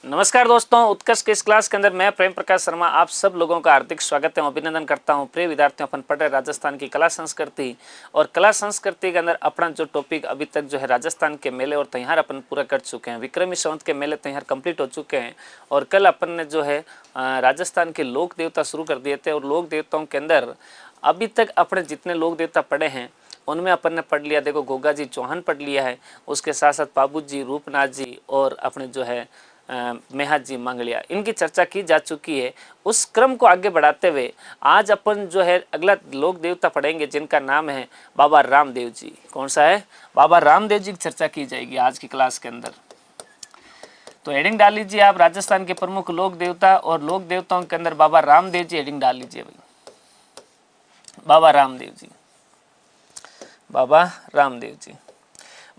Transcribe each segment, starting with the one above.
नमस्कार दोस्तों, उत्कर्ष के इस क्लास के अंदर मैं प्रेम प्रकाश शर्मा आप सब लोगों का हार्दिक स्वागत एवं अभिनंदन करता हूं। प्रिय विद्यार्थियों, अपन पढ़ रहे राजस्थान की कला संस्कृति और कला संस्कृति के अंदर अपना जो टॉपिक अभी तक जो है राजस्थान के मेले और त्योहार अपन पूरा कर चुके हैं। विक्रमी संवत के मेले त्योहार कंप्लीट हो चुके हैं और कल अपन ने जो है राजस्थान के लोक देवता शुरू कर दिए थे और लोक देवताओं के अंदर अभी तक अपने जितने लोक देवता पढ़े हैं उनमें अपन ने पढ़ लिया। देखो, गोगा जी चौहान पढ़ लिया है, उसके साथ साथ पाबू जी, रूपनाथ जी और अपने जो है मेहत जी मंगलिया, इनकी चर्चा की जा चुकी है। उस क्रम को आगे बढ़ाते हुए आज अपन जो है अगला लोक देवता पढ़ेंगे जिनका नाम है बाबा रामदेव जी। कौन सा है? बाबा रामदेव जी की चर्चा की जाएगी आज की क्लास के अंदर। तो हेडिंग डाल लीजिए आप, राजस्थान के प्रमुख लोक देवता, और लोक देवताओं के अंदर बाबा रामदेव जी हेडिंग डाल लीजिए भाई। बाबा रामदेव जी, बाबा रामदेव जी।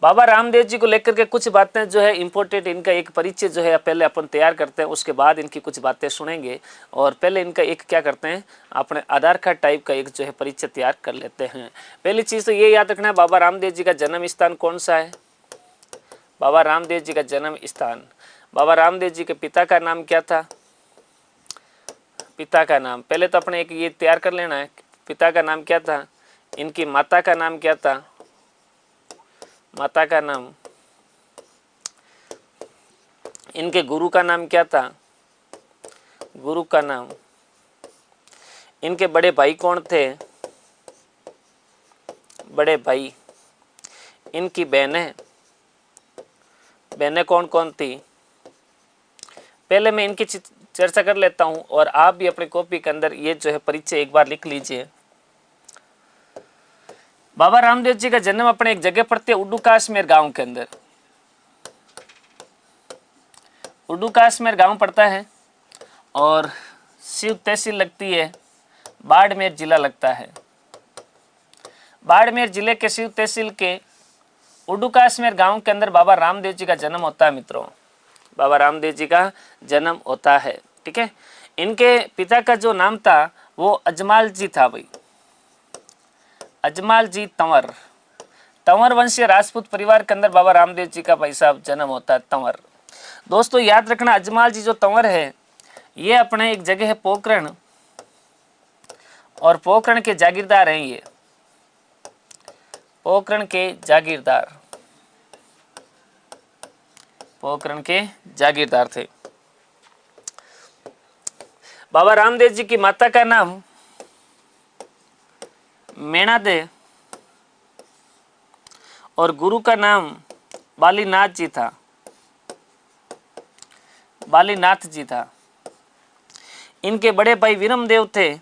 बाबा रामदेव जी को लेकर के कुछ बातें जो है इम्पोर्टेंट, इनका एक परिचय जो है पहले अपन तैयार करते हैं, उसके बाद इनकी कुछ बातें सुनेंगे। और पहले इनका एक क्या करते हैं, अपने आधार कार्ड टाइप का एक जो है परिचय तैयार कर लेते हैं। पहली चीज़ तो ये याद रखना है, बाबा रामदेव जी का जन्म स्थान कौन सा है? बाबा रामदेव जी का जन्म स्थान। बाबा रामदेव जी के पिता का नाम क्या था? पिता का नाम पहले तो अपने एक ये तैयार कर लेना है, पिता का नाम क्या था। इनकी माता का नाम क्या था? माता का नाम। इनके गुरु का नाम क्या था? गुरु का नाम। इनके बड़े भाई कौन थे? बड़े भाई। इनकी बहनें, बहनें कौन कौन थी? पहले मैं इनकी चर्चा कर लेता हूं और आप भी अपनी कॉपी के अंदर ये जो है परिचय एक बार लिख लीजिए। बाबा रामदेव जी का जन्म अपने एक जगह पर थे, उड्डू काश्मीर गांव के अंदर। उड्डू काश्मीर गांव पड़ता है और शिव तहसील लगती है, बाड़मेर जिला लगता है। बाड़मेर जिले के शिव तहसील के उड्डू काश्मीर गांव के अंदर बाबा रामदेव जी का जन्म होता है मित्रों। बाबा रामदेव जी का जन्म होता है, ठीक है। इनके पिता का जो नाम था वो अजमाल जी था भाई, अजमाल जी तंवर। तंवर वंशीय राजपूत परिवार के अंदर बाबा रामदेव जी का भाई साहब जन्म होता है, तंवर। दोस्तों याद रखना, अजमाल जी जो तंवर है ये अपने एक जगह है पोखरण, और पोखरण के जागीरदार हैं ये, पोखरण के जागीरदार, पोखरण के जागीरदार थे। बाबा रामदेव जी की माता का नाम मेणा दे और गुरु का नाम बालीनाथ जी था, बालीनाथ जी था। इनके बड़े भाई विरमदेव थे,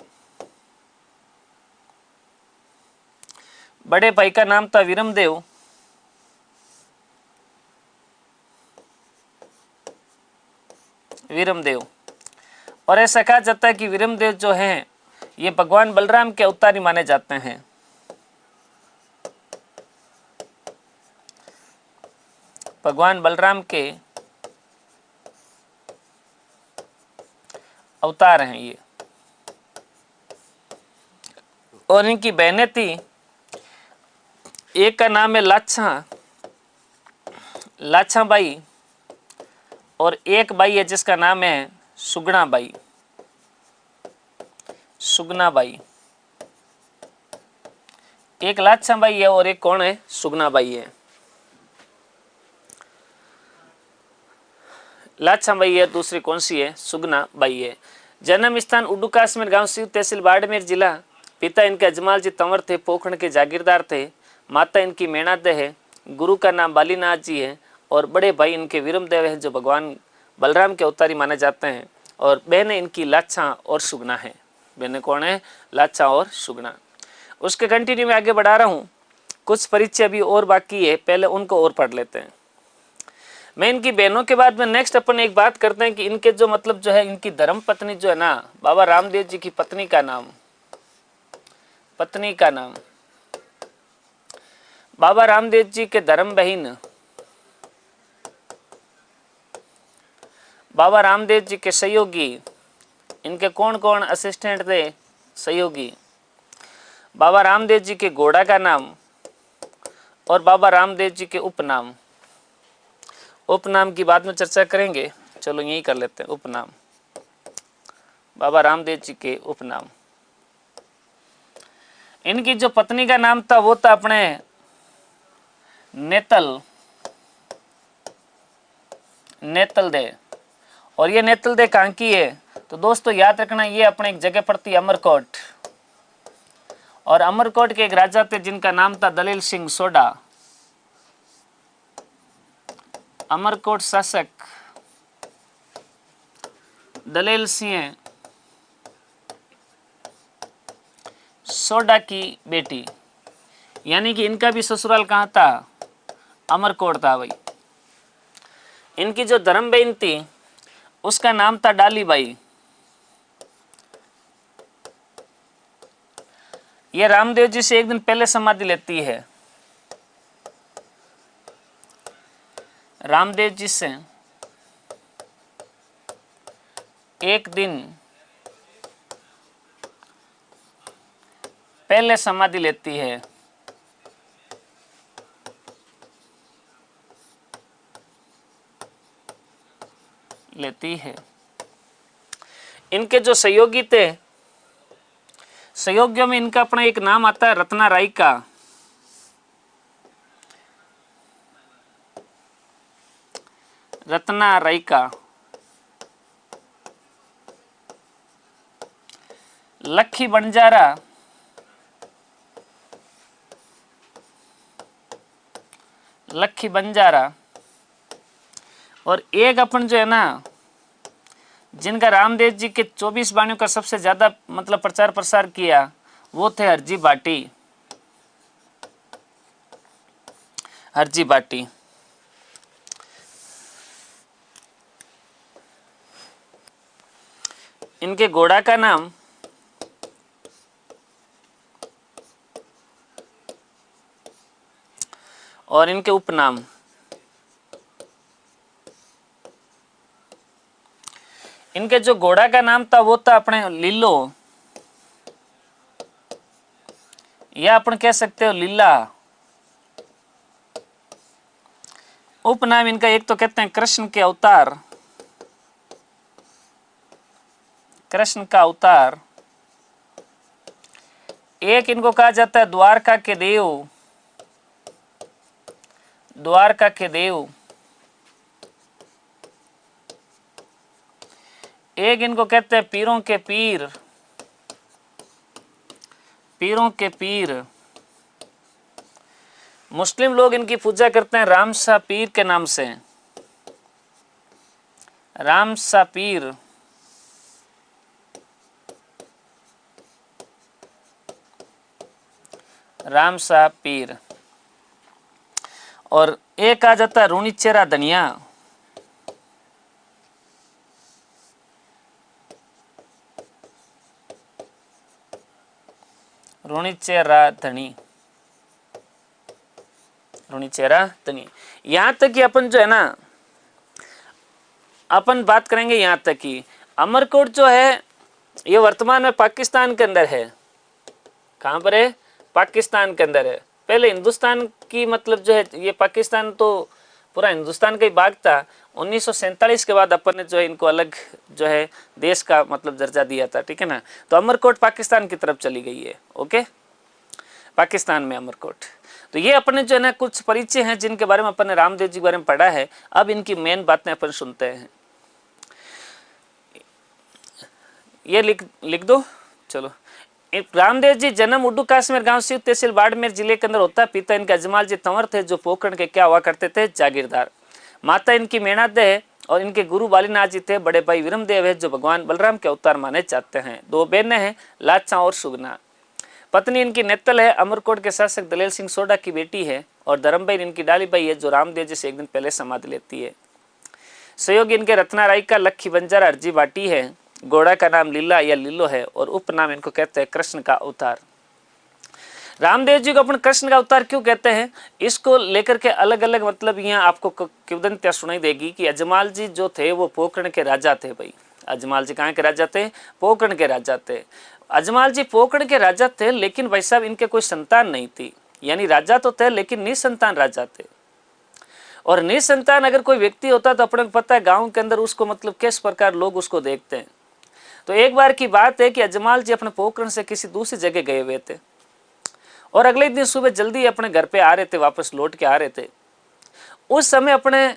बड़े भाई का नाम था विरमदेव, विरमदेव। और ऐसा कहा जाता है कि विरमदेव जो हैं ये भगवान बलराम के अवतारी माने जाते हैं। भगवान बलराम के अवतार हैं ये। और इनकी बहनें थी, एक का नाम है लाछा, लाछा बाई, और एक बाई है जिसका नाम है सुगना बाई, सुगना बाई। एक लाछा बाई है और एक कौन है? सुगना बाई है। लाछा बाई है, दूसरी कौन सी है? सुगना बाई है। जन्म स्थान उड्डू काश्मीर गांव, शिव तहसील, बाड़मेर जिला। पिता इनके अजमाल जी तंवर थे, पोखरण के जागीरदार थे। माता इनकी मेणादे है, गुरु का नाम बालीनाथ जी है, और बड़े भाई इनके विरमदेव हैं जो भगवान बलराम के अवतारी माने जाते हैं। और बहनें इनकी लाछा और सुगना है। बहनें कौन है? लाछा और सुगना। उसके कंटिन्यू में आगे बढ़ा रहा हूँ, कुछ परिचय अभी और बाकी है, पहले उनको और पढ़ लेते हैं। मैं इनकी बहनों के बाद में नेक्स्ट अपन एक बात करते हैं कि इनके जो मतलब जो है इनकी धर्म पत्नी जो है ना, बाबा रामदेव जी की पत्नी का नाम, पत्नी का नाम, बाबा रामदेव जी के धर्म बहन, बाबा रामदेव जी के सहयोगी, इनके कौन कौन असिस्टेंट थे? सहयोगी। बाबा रामदेव जी के घोड़ा का नाम और बाबा रामदेव जी के उपनाम। उपनाम की बाद में चर्चा करेंगे। चलो यही कर लेते हैं, उपनाम। बाबा रामदेव जी के उपनाम। इनकी जो पत्नी का नाम था वो था अपने नेतल, नेतल दे। और ये नेतल दे कहाँ की है? तो दोस्तों याद रखना, ये अपने एक जगह पड़ती है अमरकोट। और अमरकोट के एक राजा थे जिनका नाम था दलील सिंह सोडा। अमरकोट शासक दलील सिंह सोडा की बेटी, यानी कि इनका भी ससुराल कहाँ था? अमरकोट था भाई। इनकी जो धर्म बहन थी उसका नाम था डालीबाई। ये रामदेव जी से एक दिन पहले समाधि लेती है। रामदेव जी से एक दिन पहले समाधि लेती है। इनके जो सहयोगी थे, सहयोगियों में इनका अपना एक नाम आता है रत्ना राय का। रत्ना राय का, लखी बंजारा, लखी बंजारा। और एक अपन जो है ना, जिनका रामदेव जी के 24 वाणियों का सबसे ज्यादा मतलब प्रचार प्रसार किया, वो थे हरजी भाटी। हरजी भाटी। इनके घोड़ा का नाम और इनके उपनाम। इनके जो घोड़ा का नाम था वो था अपने लीलो, या अपन कह सकते हो लीला। उपनाम इनका एक तो कहते हैं कृष्ण के अवतार, कृष्ण का अवतार। एक इनको कहा जाता है द्वारका के देव, द्वारका के देव। एक इनको कहते हैं पीरों के पीर, पीरों के पीर। मुस्लिम लोग इनकी पूजा करते हैं रामशाह पीर के नाम से, रामशाह पीर। रामशाह पीर। और एक आ जाता है रूणीचेरा धनिया, रूणीचेरा धनी, रूणीचेरा धनी। यहां तक कि अपन जो है ना, अपन बात करेंगे यहां तक कि अमरकोट जो है ये वर्तमान में पाकिस्तान के अंदर है। कहां पर है? पाकिस्तान के अंदर है। पहले हिंदुस्तान की मतलब जो है, ये पाकिस्तान तो पूरा हिंदुस्तान का ही भाग था। 1947 के बाद अपन ने जो है इनको अलग जो है देश का मतलब दर्जा दिया था, ठीक है ना। तो अमरकोट पाकिस्तान की तरफ चली गई है। ओके, पाकिस्तान में अमरकोट। तो ये अपने जो है ना कुछ परिचय हैं जिनके बारे में अपन ने रामदेव जी के बारे में पढ़ा है। अब इनकी मेन बातें अपन सुनते हैं। ये लिख दो। चलो, रामदेव जी जन्म उड्डू काश्मीर गांव से तहसील बाड़मेर जिले के अंदर होता। पिता इनके अजमाल जी तंवर थे जो पोखरण के क्या हुआ करते थे? जागीरदार। माता इनकी मेणा दे है और इनके गुरु बालीनाथ जी थे। बड़े भाई विरमदेव है जो भगवान बलराम के अवतार माने जाते हैं। दो बहनें हैं, लाचा और सुगना। पत्नी इनकी नेतल है, अमरकोट के शासक दलेल सिंह सोडा की बेटी है। और धर्मबाई इनकी डालीबाई है जो रामदेव जी से एक दिन पहले समाधि लेती है। सहयोगी इनके रत्ना राय का, लखी बंजारा, हरजी भाटी है। घोड़ा का नाम लीला या लीलो है और उपनाम इनको कहते हैं कृष्ण का अवतार। रामदेव जी को अपन कृष्ण का अवतार क्यों कहते हैं, इसको लेकर के अलग अलग मतलब यहाँ आपको किंवदंतियां सुनाई देगी कि अजमाल जी जो थे वो पोखरण के राजा थे। भाई अजमाल जी कहाँ के राजा थे? पोखरण के राजा थे। अजमाल जी पोखरण के राजा थे, लेकिन भाई साहब इनके कोई संतान नहीं थी। यानी राजा तो थे लेकिन निसंतान राजा थे। और निसंतान अगर कोई व्यक्ति होता तो अपने को पता है गांव के अंदर उसको मतलब किस प्रकार लोग उसको देखते हैं। तो एक बार की बात है कि अजमाल जी अपने पोखरण से किसी दूसरी जगह गए हुए थे और अगले दिन सुबह जल्दी अपने घर पे आ रहे थे, वापस लौट के आ रहे थे। उस समय अपने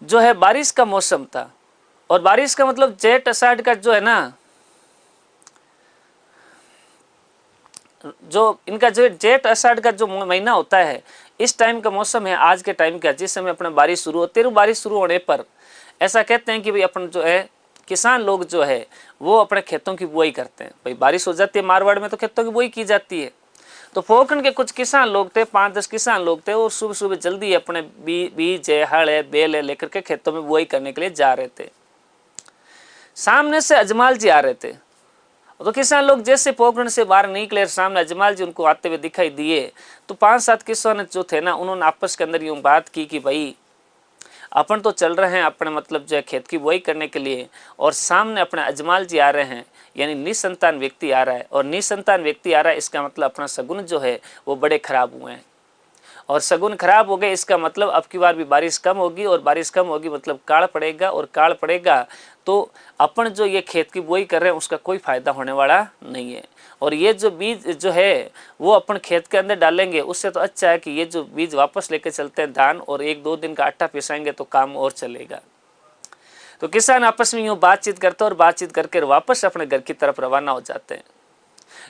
जो है बारिश का मौसम था, और बारिश का मतलब जेठ अषाढ़ का जो है ना, जो इनका जो जेठ अषाढ़ का जो महीना होता है, इस टाइम का मौसम है आज के टाइम का, जिस समय अपने बारिश शुरू होती है। बारिश शुरू होने पर ऐसा कहते हैं कि भाई अपन जो है किसान लोग जो है वो अपने खेतों की बुआई करते हैं। भाई बारिश हो जाती है मारवाड़ में तो खेतों की बुआई की जाती है। तो पोखरण के कुछ किसान लोग थे, 5-10 किसान लोग थे, और सुबह सुबह जल्दी अपने बीज है, हल है, बेल है लेकर के खेतों में बुआई करने के लिए जा रहे थे। सामने से अजमाल जी आ रहे थे। तो किसान लोग जैसे पोखरण से बाहर निकले, सामने अजमाल जी उनको आते हुए दिखाई दिए। तो 5-7 किसान जो थे ना, उन्होंने आपस के अंदर यूं बात की कि भाई अपन तो चल रहे हैं अपने मतलब जो है खेत की बुआई करने के लिए, और सामने अपने अजमाल जी आ रहे हैं, यानी निसंतान व्यक्ति आ रहा है। और निसंतान व्यक्ति आ रहा है इसका मतलब अपना सगुन जो है वो बड़े खराब हुए हैं, और सगुन खराब हो गए इसका मतलब अब की बार भी बारिश कम होगी, और बारिश कम होगी मतलब काल पड़ेगा, और काल पड़ेगा तो अपन जो ये खेत की बुआई कर रहे हैं उसका कोई फायदा होने वाला नहीं है। और ये जो बीज जो है वो अपन खेत के अंदर डालेंगे, उससे तो अच्छा है कि ये जो बीज वापस लेके चलते हैं धान, और 1-2 दिन का आटा पिसाएंगे तो काम और चलेगा। तो किसान आपस में यूँ बातचीत करते और बातचीत करके वापस अपने घर की तरफ रवाना हो जाते हैं।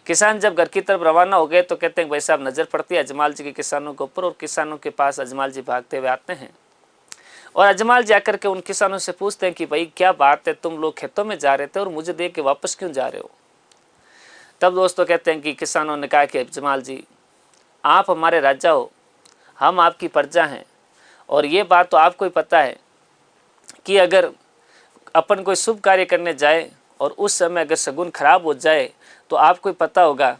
किसान जब घर की तरफ रवाना हो गए तो कहते हैं भाई साहब, नज़र पड़ती है अजमाल जी के किसानों के ऊपर, और किसानों के पास अजमाल जी भागते हुए आते हैं। और अजमाल जाकर के उन किसानों से पूछते हैं कि भाई क्या बात है, तुम लोग खेतों में जा रहे थे और मुझे देख के वापस क्यों जा रहे हो। तब दोस्तों कहते हैं कि किसानों ने कहा कि अजमाल जी, आप हमारे राजा हो, हम आपकी प्रजा हैं, और ये बात तो आपको ही पता है कि अगर अपन कोई शुभ कार्य करने जाए और उस समय अगर शगुन खराब हो जाए तो आपको ही पता होगा,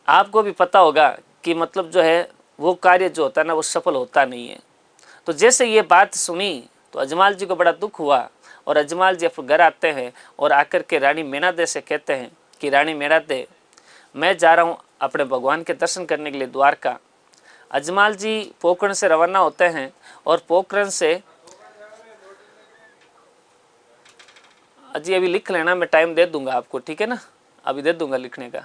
आपको भी पता होगा कि मतलब जो है वो कार्य जो होता है ना वो सफल होता नहीं है। तो जैसे ये बात सुनी तो अजमाल जी को बड़ा दुख हुआ, और अजमाल जी अपने घर आते हैं और आकर के रानी मेनादे से कहते हैं कि रानी मेनादे, मैं जा रहा हूँ अपने भगवान के दर्शन करने के लिए द्वारका। अजमाल जी पोखरण से रवाना होते हैं, और पोखरण से अजी अभी लिख लेना, मैं टाइम दे दूंगा आपको, ठीक है ना, अभी दे दूंगा लिखने का,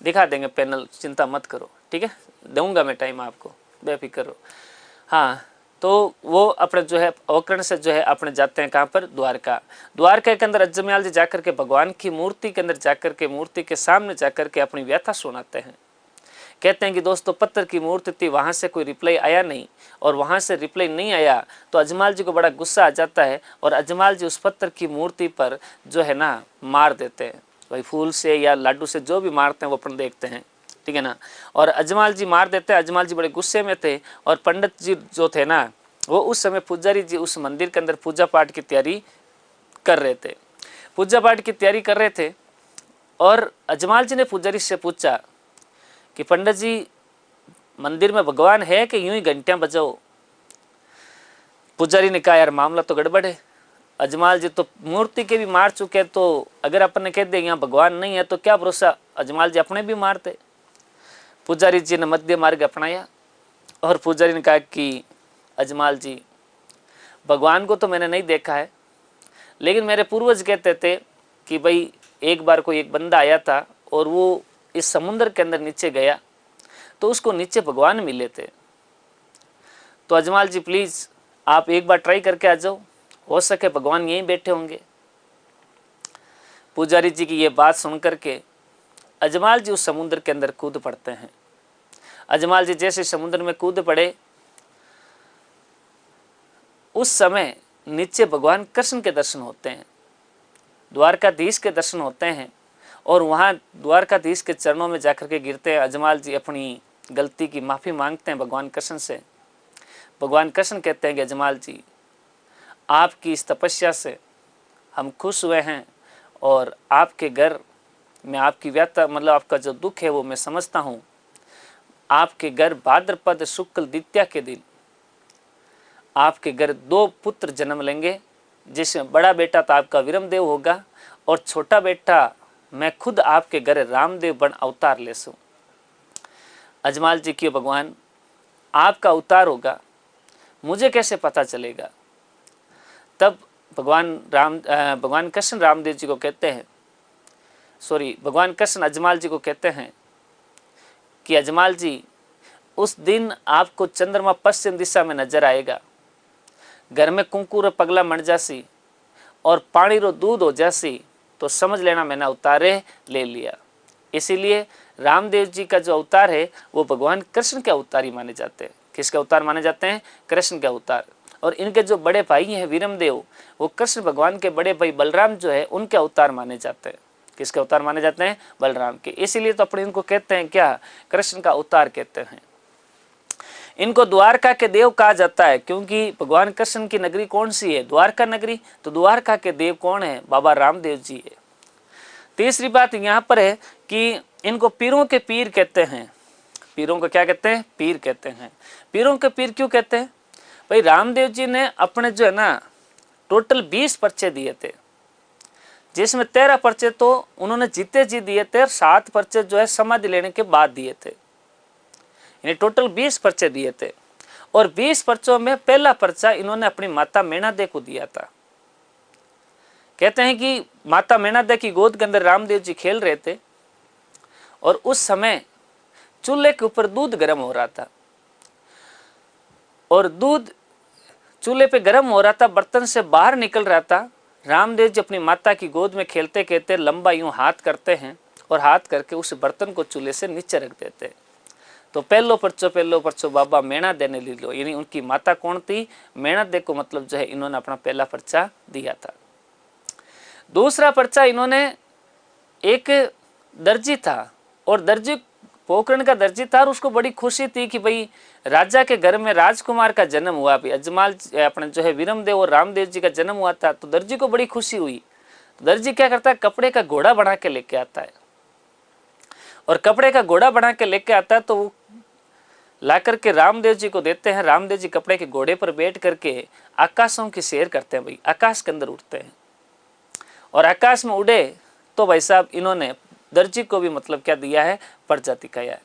दिखा देंगे पैनल, चिंता मत करो, ठीक है, दूंगा मैं टाइम आपको, बेफिक्र रहो। हाँ, तो वो अपने जो है पोखरण से जो है अपने जाते हैं कहाँ पर, द्वारका। द्वारका के अंदर अजमाल जी जाकर के भगवान की मूर्ति के अंदर जाकर के, मूर्ति के सामने जाकर के अपनी व्यथा सुनाते हैं। कहते हैं कि दोस्तों पत्थर की मूर्ति थी, वहाँ से कोई रिप्लाई आया नहीं, और वहाँ से रिप्लाई नहीं आया तो अजमाल जी को बड़ा गुस्सा आ जाता है, और अजमाल जी उस पत्थर की मूर्ति पर जो है ना मार देते हैं। भाई फूल से या लाडू से जो भी मारते हैं वो अपन देखते हैं, ठीक है ना। और अजमाल जी मार देते हैं। अजमाल जी बड़े गुस्से में थे, और पंडित जी जो थे ना वो उस समय पुजारी जी उस मंदिर के अंदर पूजा पाठ की तैयारी कर रहे थे, पूजा पाठ की तैयारी कर रहे थे। और अजमाल जी ने पुजारी से पूछा कि पंडित जी, मंदिर में भगवान है कि यूं ही घंटियां बजाओ। पुजारी ने कहा यार मामला तो गड़बड़ है, अजमाल जी तो मूर्ति के भी मार चुके हैं, तो अगर अपन ने कह दिया यहाँ भगवान नहीं है तो क्या भरोसा अजमाल जी अपने भी मारते। पुजारी जी ने मध्य मार्ग अपनाया, और पुजारी ने कहा कि अजमाल जी, भगवान को तो मैंने नहीं देखा है, लेकिन मेरे पूर्वज कहते थे कि भाई एक बार कोई एक बंदा आया था और वो इस समुद्र के अंदर नीचे गया तो उसको नीचे भगवान मिले थे। तो अजमाल जी प्लीज़ आप एक बार ट्राई करके आ जाओ, हो सके भगवान यहीं बैठे होंगे। पुजारी जी की ये बात सुन करके अजमाल जी उस समुद्र के अंदर कूद पड़ते हैं। अजमाल जी जैसे समुद्र में कूद पड़े, उस समय नीचे भगवान कृष्ण के दर्शन होते हैं, द्वारकाधीश के दर्शन होते हैं, और वहाँ द्वारकाधीश के चरणों में जाकर के गिरते हैं। अजमाल जी अपनी गलती की माफ़ी मांगते हैं भगवान कृष्ण से। भगवान कृष्ण कहते हैं कि अजमाल जी, आपकी इस तपस्या से हम खुश हुए हैं, और आपके घर में आपकी व्यथा मतलब आपका जो दुख है वो मैं समझता हूँ। आपके घर भाद्रपद शुक्ल द्वितीया के दिन आपके घर 2 पुत्र जन्म लेंगे, जिसमें बड़ा बेटा तो आपका विरमदेव होगा, और छोटा बेटा मैं खुद आपके घर रामदेव बन अवतार ले सू। अजमाल जी क्यों भगवान आपका अवतार होगा, मुझे कैसे पता चलेगा। तब भगवान कृष्ण रामदेव जी को कहते हैं, भगवान कृष्ण अजमाल जी को कहते हैं कि अजमाल जी, उस दिन आपको चंद्रमा पश्चिम दिशा में नजर आएगा, घर में कुंकुर पगला मण जासी और पानी रो दूध हो जासी, तो समझ लेना मैंने अवतारे ले लिया। इसीलिए रामदेव जी का जो अवतार है वो भगवान कृष्ण के अवतार ही माने जाते हैं। किसके अवतार माने जाते हैं? कृष्ण के अवतार। और इनके जो बड़े भाई हैं वीरमदेव, वो कृष्ण भगवान के बड़े भाई बलराम जो है उनके अवतार माने जाते हैं। किसके अवतार माने जाते हैं? बलराम के। इसीलिए तो अपने इनको कहते हैं क्या? कृष्ण का अवतार कहते हैं। इनको द्वारका के देव कहा जाता है, क्योंकि भगवान कृष्ण की नगरी कौन सी है? द्वारका नगरी। तो द्वारका के देव कौन है? बाबा रामदेव जी है। तीसरी बात यहाँ पर है कि इनको पीरों के पीर कहते हैं। पीरों को क्या कहते हैं? पीर कहते हैं। पीरों के पीर क्यों कहते हैं? भाई रामदेव जी ने अपने जो है ना टोटल 20 पर्चे दिए थे, जिसमें 13 पर्चे तो उन्होंने जीते जी दिए थे और 7 पर्चे जो है समाधि लेने के बाद दिए थे। यानी टोटल 20 पर्चे दिए थे और 20 पर्चों में पहला पर्चा इन्होंने अपनी माता मैनादे को दिया था। कहते हैं कि माता मैनादे की गोद के अंदर रामदेव जी खेल रहे थे और उस समय चूल्हे के ऊपर दूध गर्म हो रहा था और दूध चूल्हे पे गर्म हो रहा था, बर्तन से बाहर निकल रहा था। रामदेव जी अपनी माता की गोद में खेलते खेलते लंबा यूं हाथ करते हैं और हाथ करके उस बर्तन को चूल्हे से नीचे रख देते हैं। तो पहलो पर्चो बाबा मैनादे ने ले लो। यानी उनकी माता कौन थी? मैनादे को मतलब जो है इन्होंने अपना पहला पर्चा दिया था। दूसरा पर्चा इन्होंने, एक दर्जी था और दर्जी पोखरण का दर्जी था और उसको बड़ी खुशी थी कि भाई राजा के घर में राजकुमार का जन्म हुआ। भी अजमाल अपने जो है वीरमदेव और रामदेव जी का जन्म हुआ था, तो दर्जी को बड़ी खुशी हुई। तो दर्जी क्या करता है? कपड़े का घोड़ा बना के लेके आता है और कपड़े का घोड़ा बना के लेके आता है तो वो ला करके रामदेव जी को देते हैं। रामदेव जी कपड़े के घोड़े पर बैठ करके आकाशों की सैर करते हैं। भाई आकाश के अंदर उड़ते हैं और आकाश में उड़े तो भाई साहब इन्होंने दर्जी को भी मतलब क्या दिया है? पर्चा दिखाया है।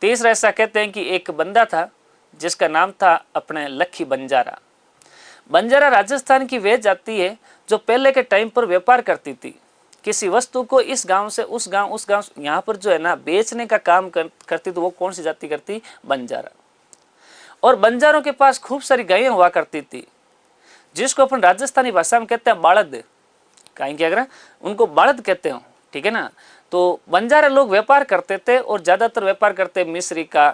तीसरा ऐसा कहते हैं कि एक बंदा था जिसका नाम था अपने लखी बंजारा। बंजारा राजस्थान की वह जाति है जो पहले के टाइम पर व्यापार करती थी। किसी वस्तु को इस गांव से उस गांव यहाँ पर जो है ना बेचने का काम करती, तो वो कौन सी जाति करती? बंजारा। और बंजारों के पास खूब सारी गायें हुआ करती थी, जिसको अपन राजस्थानी भाषा में कहते हैं बाड़द। कहीं क्या करें? उनको बाड़द कहते हो, ठीक है ना। तो बंजारा लोग व्यापार करते थे और ज़्यादातर व्यापार करते मिश्री का,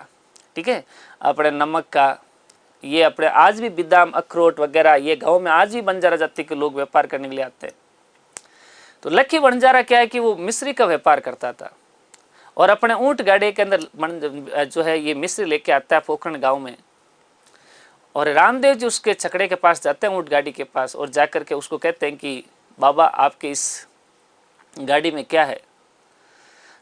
ठीक है, अपने नमक का, ये अपने आज भी बादाम अखरोट वगैरह ये गाँव में आज भी बंजारा जाति के लोग व्यापार करने के लिए आते हैं। तो लखी बंजारा क्या है कि वो मिश्री का व्यापार करता था और अपने ऊंट गाड़ी के अंदर जो है ये मिश्री लेके आता है पोखरण गाँव में। और रामदेव जी उसके छकड़े के पास जाते हैं, ऊंट गाड़ी के पास, और जाकर के उसको कहते हैं कि बाबा आपके इस गाड़ी में क्या है?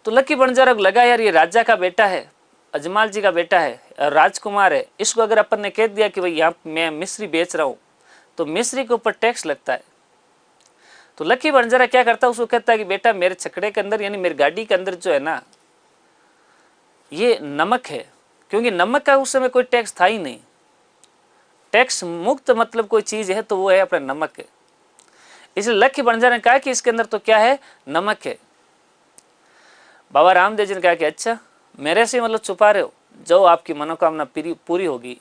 तो लकी बंजारा को लगा यार ये राजा का बेटा है, अजमाल जी का बेटा है, राजकुमार है, इसको अगर अपन ने कह दिया कि भाई यहाँ मैं मिश्री बेच रहा हूँ तो मिश्री के ऊपर टैक्स लगता है। तो लकी बंजारा क्या करता है? उसको कहता है कि बेटा मेरे छकड़े के अंदर यानी मेरी गाड़ी के अंदर जो है ना ये नमक है, क्योंकि नमक का उस समय कोई टैक्स था ही नहीं। टैक्स मुक्त मतलब कोई चीज है तो वो है अपना नमक है। इसलिए लकी बंजारा ने कहा कि इसके अंदर तो क्या है? नमक है। बाबा रामदेव जी ने कहा कि अच्छा मेरे से मतलब छुपा रहे हो, जो आपकी मनोकामना पूरी होगी।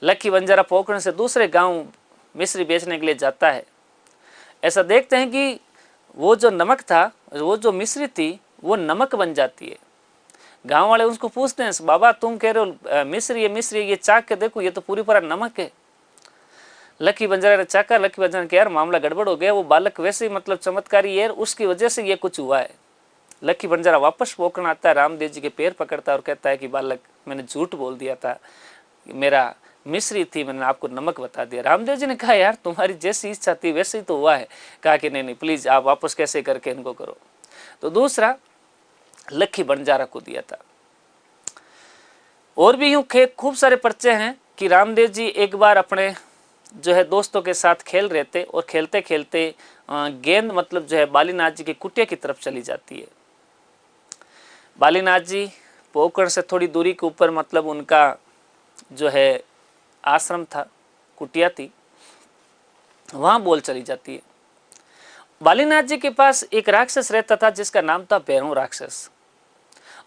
लकी बंजारा पोखरण से दूसरे गांव मिश्री बेचने के लिए जाता है। ऐसा देखते हैं कि वो जो नमक था, वो जो मिश्री थी वो नमक बन जाती है। गांव वाले उसको पूछते हैं बाबा तुम कह रहे हो मिश्री ये चाक के देखो ये तो पूरी पूरा नमक है। लकी बंजारा ने चाका, लकी बंजारा ने यार मामला गड़बड़ हो गया, वो बालक वैसे ही मतलब चमत्कारी है, उसकी वजह से ये कुछ हुआ है। लकी बंजारा वापस पोखरण आता है, रामदेव जी के पैर पकड़ता है और कहता है कि बालक मैंने झूठ बोल दिया था, मेरा मिश्री थी, मैंने आपको नमक बता दिया। रामदेव जी ने कहा यार तुम्हारी जैसी इच्छा थी वैसे ही तो हुआ है। कहा कि नहीं प्लीज आप वापस कैसे करके इनको करो। तो दूसरा लकी बंजारा को दिया था। और भी यूं खूब सारे पर्चे हैं कि रामदेव जी एक बार अपने जो है दोस्तों के साथ खेल रहे थे और खेलते खेलते गेंद मतलब जो है बालीनाथ जी की कुटिया की तरफ चली जाती है। बालीनाथ जी पोखरण से थोड़ी दूरी के ऊपर मतलब उनका जो है आश्रम था, कुटिया थी, वहाँ बोल चली जाती है। बालीनाथ जी के पास एक राक्षस रहता था जिसका नाम था भैरव राक्षस।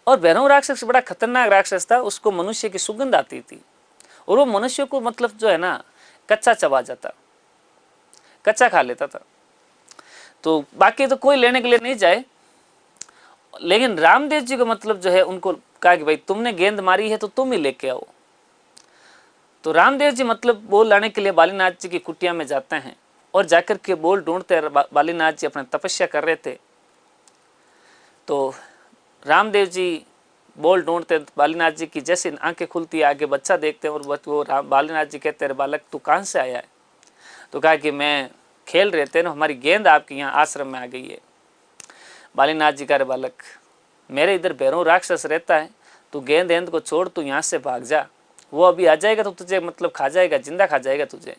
और भैरव राक्षस बड़ा खतरनाक राक्षस था, उसको मनुष्य की सुगंध आती थी और वो मनुष्य को मतलब जो है ना कच्चा चबा जाता, कच्चा खा लेता था। तो बाकी तो कोई लेने के लिए नहीं जाए, लेकिन रामदेव जी को मतलब जो है उनको कहा कि भाई तुमने गेंद मारी है तो तुम ही लेके आओ। तो रामदेव जी मतलब बोल लाने के लिए बालीनाथ जी की कुटिया में जाते हैं और जाकर के बोल ढूंढते हैं। बालीनाथ जी अपने तपस्या कर रहे थे, तो रामदेव जी बोल ढूंढते, बालीनाथ जी की जैसे आंखें खुलती है, आगे बच्चा देखते हैं और वो बालीनाथ जी कहते हैं बालक तू कहाँ से आया है? तो कहा कि मैं खेल रहे थे ना, हमारी गेंद आपके यहाँ आश्रम में आ गई है। बालीनाथ जी कह रहे बालक मेरे इधर भैरव राक्षस रहता है, तू गेंद को छोड़, तू यहाँ से भाग जा, वो अभी आ जाएगा तो तुझे मतलब खा जाएगा, जिंदा खा जाएगा तुझे।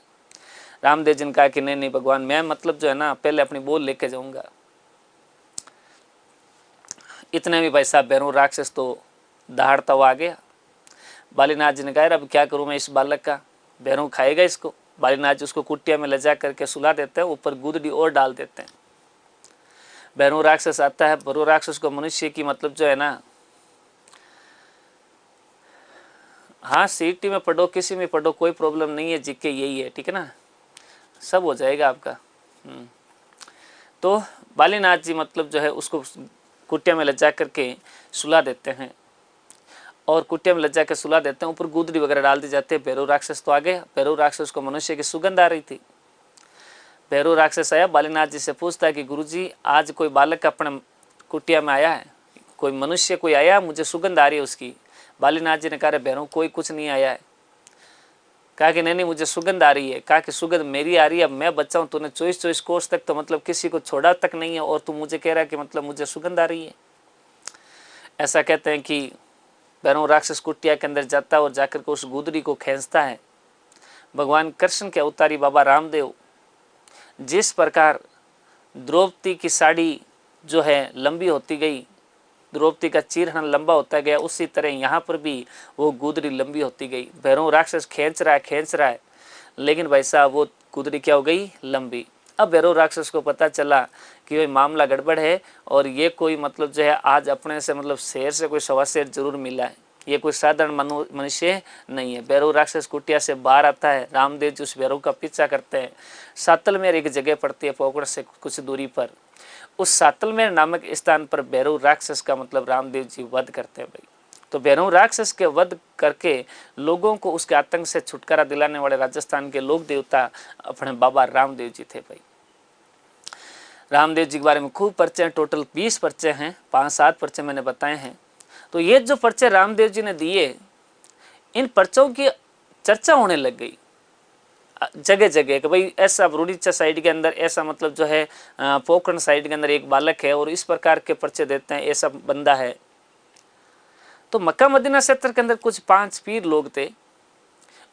रामदेव जी ने कहा कि नहीं भगवान, मैं मतलब जो है ना पहले अपनी बोल लेके जाऊंगा। इतने में भाई साहब भैरव राक्षस तो दहाड़ता हुआ आ गया। बालीनाथ जी ने कहा अब क्या करूं मैं इस बालक का, भैरव खाएगा इसको। बालीनाथ जी उसको कुटिया में ले जा करके सुला देते हैं, ऊपर गुदड़ी और डाल देते हैं। भैरव राक्षस आता है, भैरव राक्षस को मनुष्य की मतलब जो है ना, हाँ सीटी में पढ़ो किसी में पढ़ो कोई प्रॉब्लम नहीं है, जीके यही है, ठीक है ना, सब हो जाएगा आपका। तो बालीनाथ जी मतलब जो है उसको कुटिया में ले जा करके सुला देते हैं और कुटिया में ले जा कर सुला देते हैं, ऊपर गुदड़ी वगैरह डाल दी जाती है। भैरव राक्षस तो आ गया, भैरव राक्षस को मनुष्य की सुगंध आ रही थी। भैरव राक्षस आया, बालीनाथ जी से पूछता है कि गुरुजी आज कोई बालक अपने कुटिया में आया है, कोई मनुष्य कोई आया, मुझे सुगंध आ रही है उसकी। बालीनाथ जी ने कहा भैरव कोई कुछ नहीं आया है। कहा कि नहीं मुझे सुगंध आ रही है। कहा कि सुगंध मेरी आ रही है, अब मैं बच्चा हूँ, तूने 24 कोस तक तो मतलब किसी को छोड़ा तक नहीं है और तू मुझे कह रहा है कि मतलब मुझे सुगंध आ रही है। ऐसा कहते हैं कि भैरव राक्षस कुटिया के अंदर जाता है और जाकर के उस गुदड़ी को खींचता है। भगवान कृष्ण के अवतारी बाबा रामदेव जिस प्रकार द्रौपदी की साड़ी जो है लंबी होती गई, द्रौपदी का चीरहरण लंबा होता गया, उसी तरह यहाँ पर भी वो गुदड़ी लंबी होती गई। भैरव राक्षस खींच रहा है, लेकिन भाई साहब वो गुदड़ी क्या हो गई, लंबी। अब भैरव राक्षस को पता चला कि भाई मामला गड़बड़ है और ये कोई मतलब जो है आज अपने से मतलब शेर से कोई सवा शेर जरूर मिला है, ये कोई साधारण मनुष्य नहीं है। भैरव राक्षस कुटिया से बाहर आता है, रामदेव जी उस भैरव का पीछा करते हैं। सातलमेर एक जगह पड़ती है पोखरण से कुछ दूरी पर, उस सातलमेर नामक स्थान पर भैरव राक्षस का मतलब रामदेव जी वध करते हैं भाई। तो भैरव राक्षस के वध करके लोगों को उसके आतंक से छुटकारा दिलाने वाले राजस्थान के लोक देवता अपने बाबा रामदेव जी थे भाई। रामदेव जी के बारे में खूब पर्चे हैं, टोटल 20 पर्चे हैं, 5-7 पर्चे मैंने बताए हैं। तो ये जो पर्चे रामदेव जी ने दिए, इन पर्चों की चर्चा होने लग गई जगह जगह कि भाई ऐसा रुड़ीचा साइड के अंदर ऐसा मतलब जो है पोखरण साइड के अंदर एक बालक है और इस प्रकार के पर्चे देते हैं, ऐसा बंदा है। तो मक्का मदीना क्षेत्र के अंदर कुछ 5 पीर लोग थे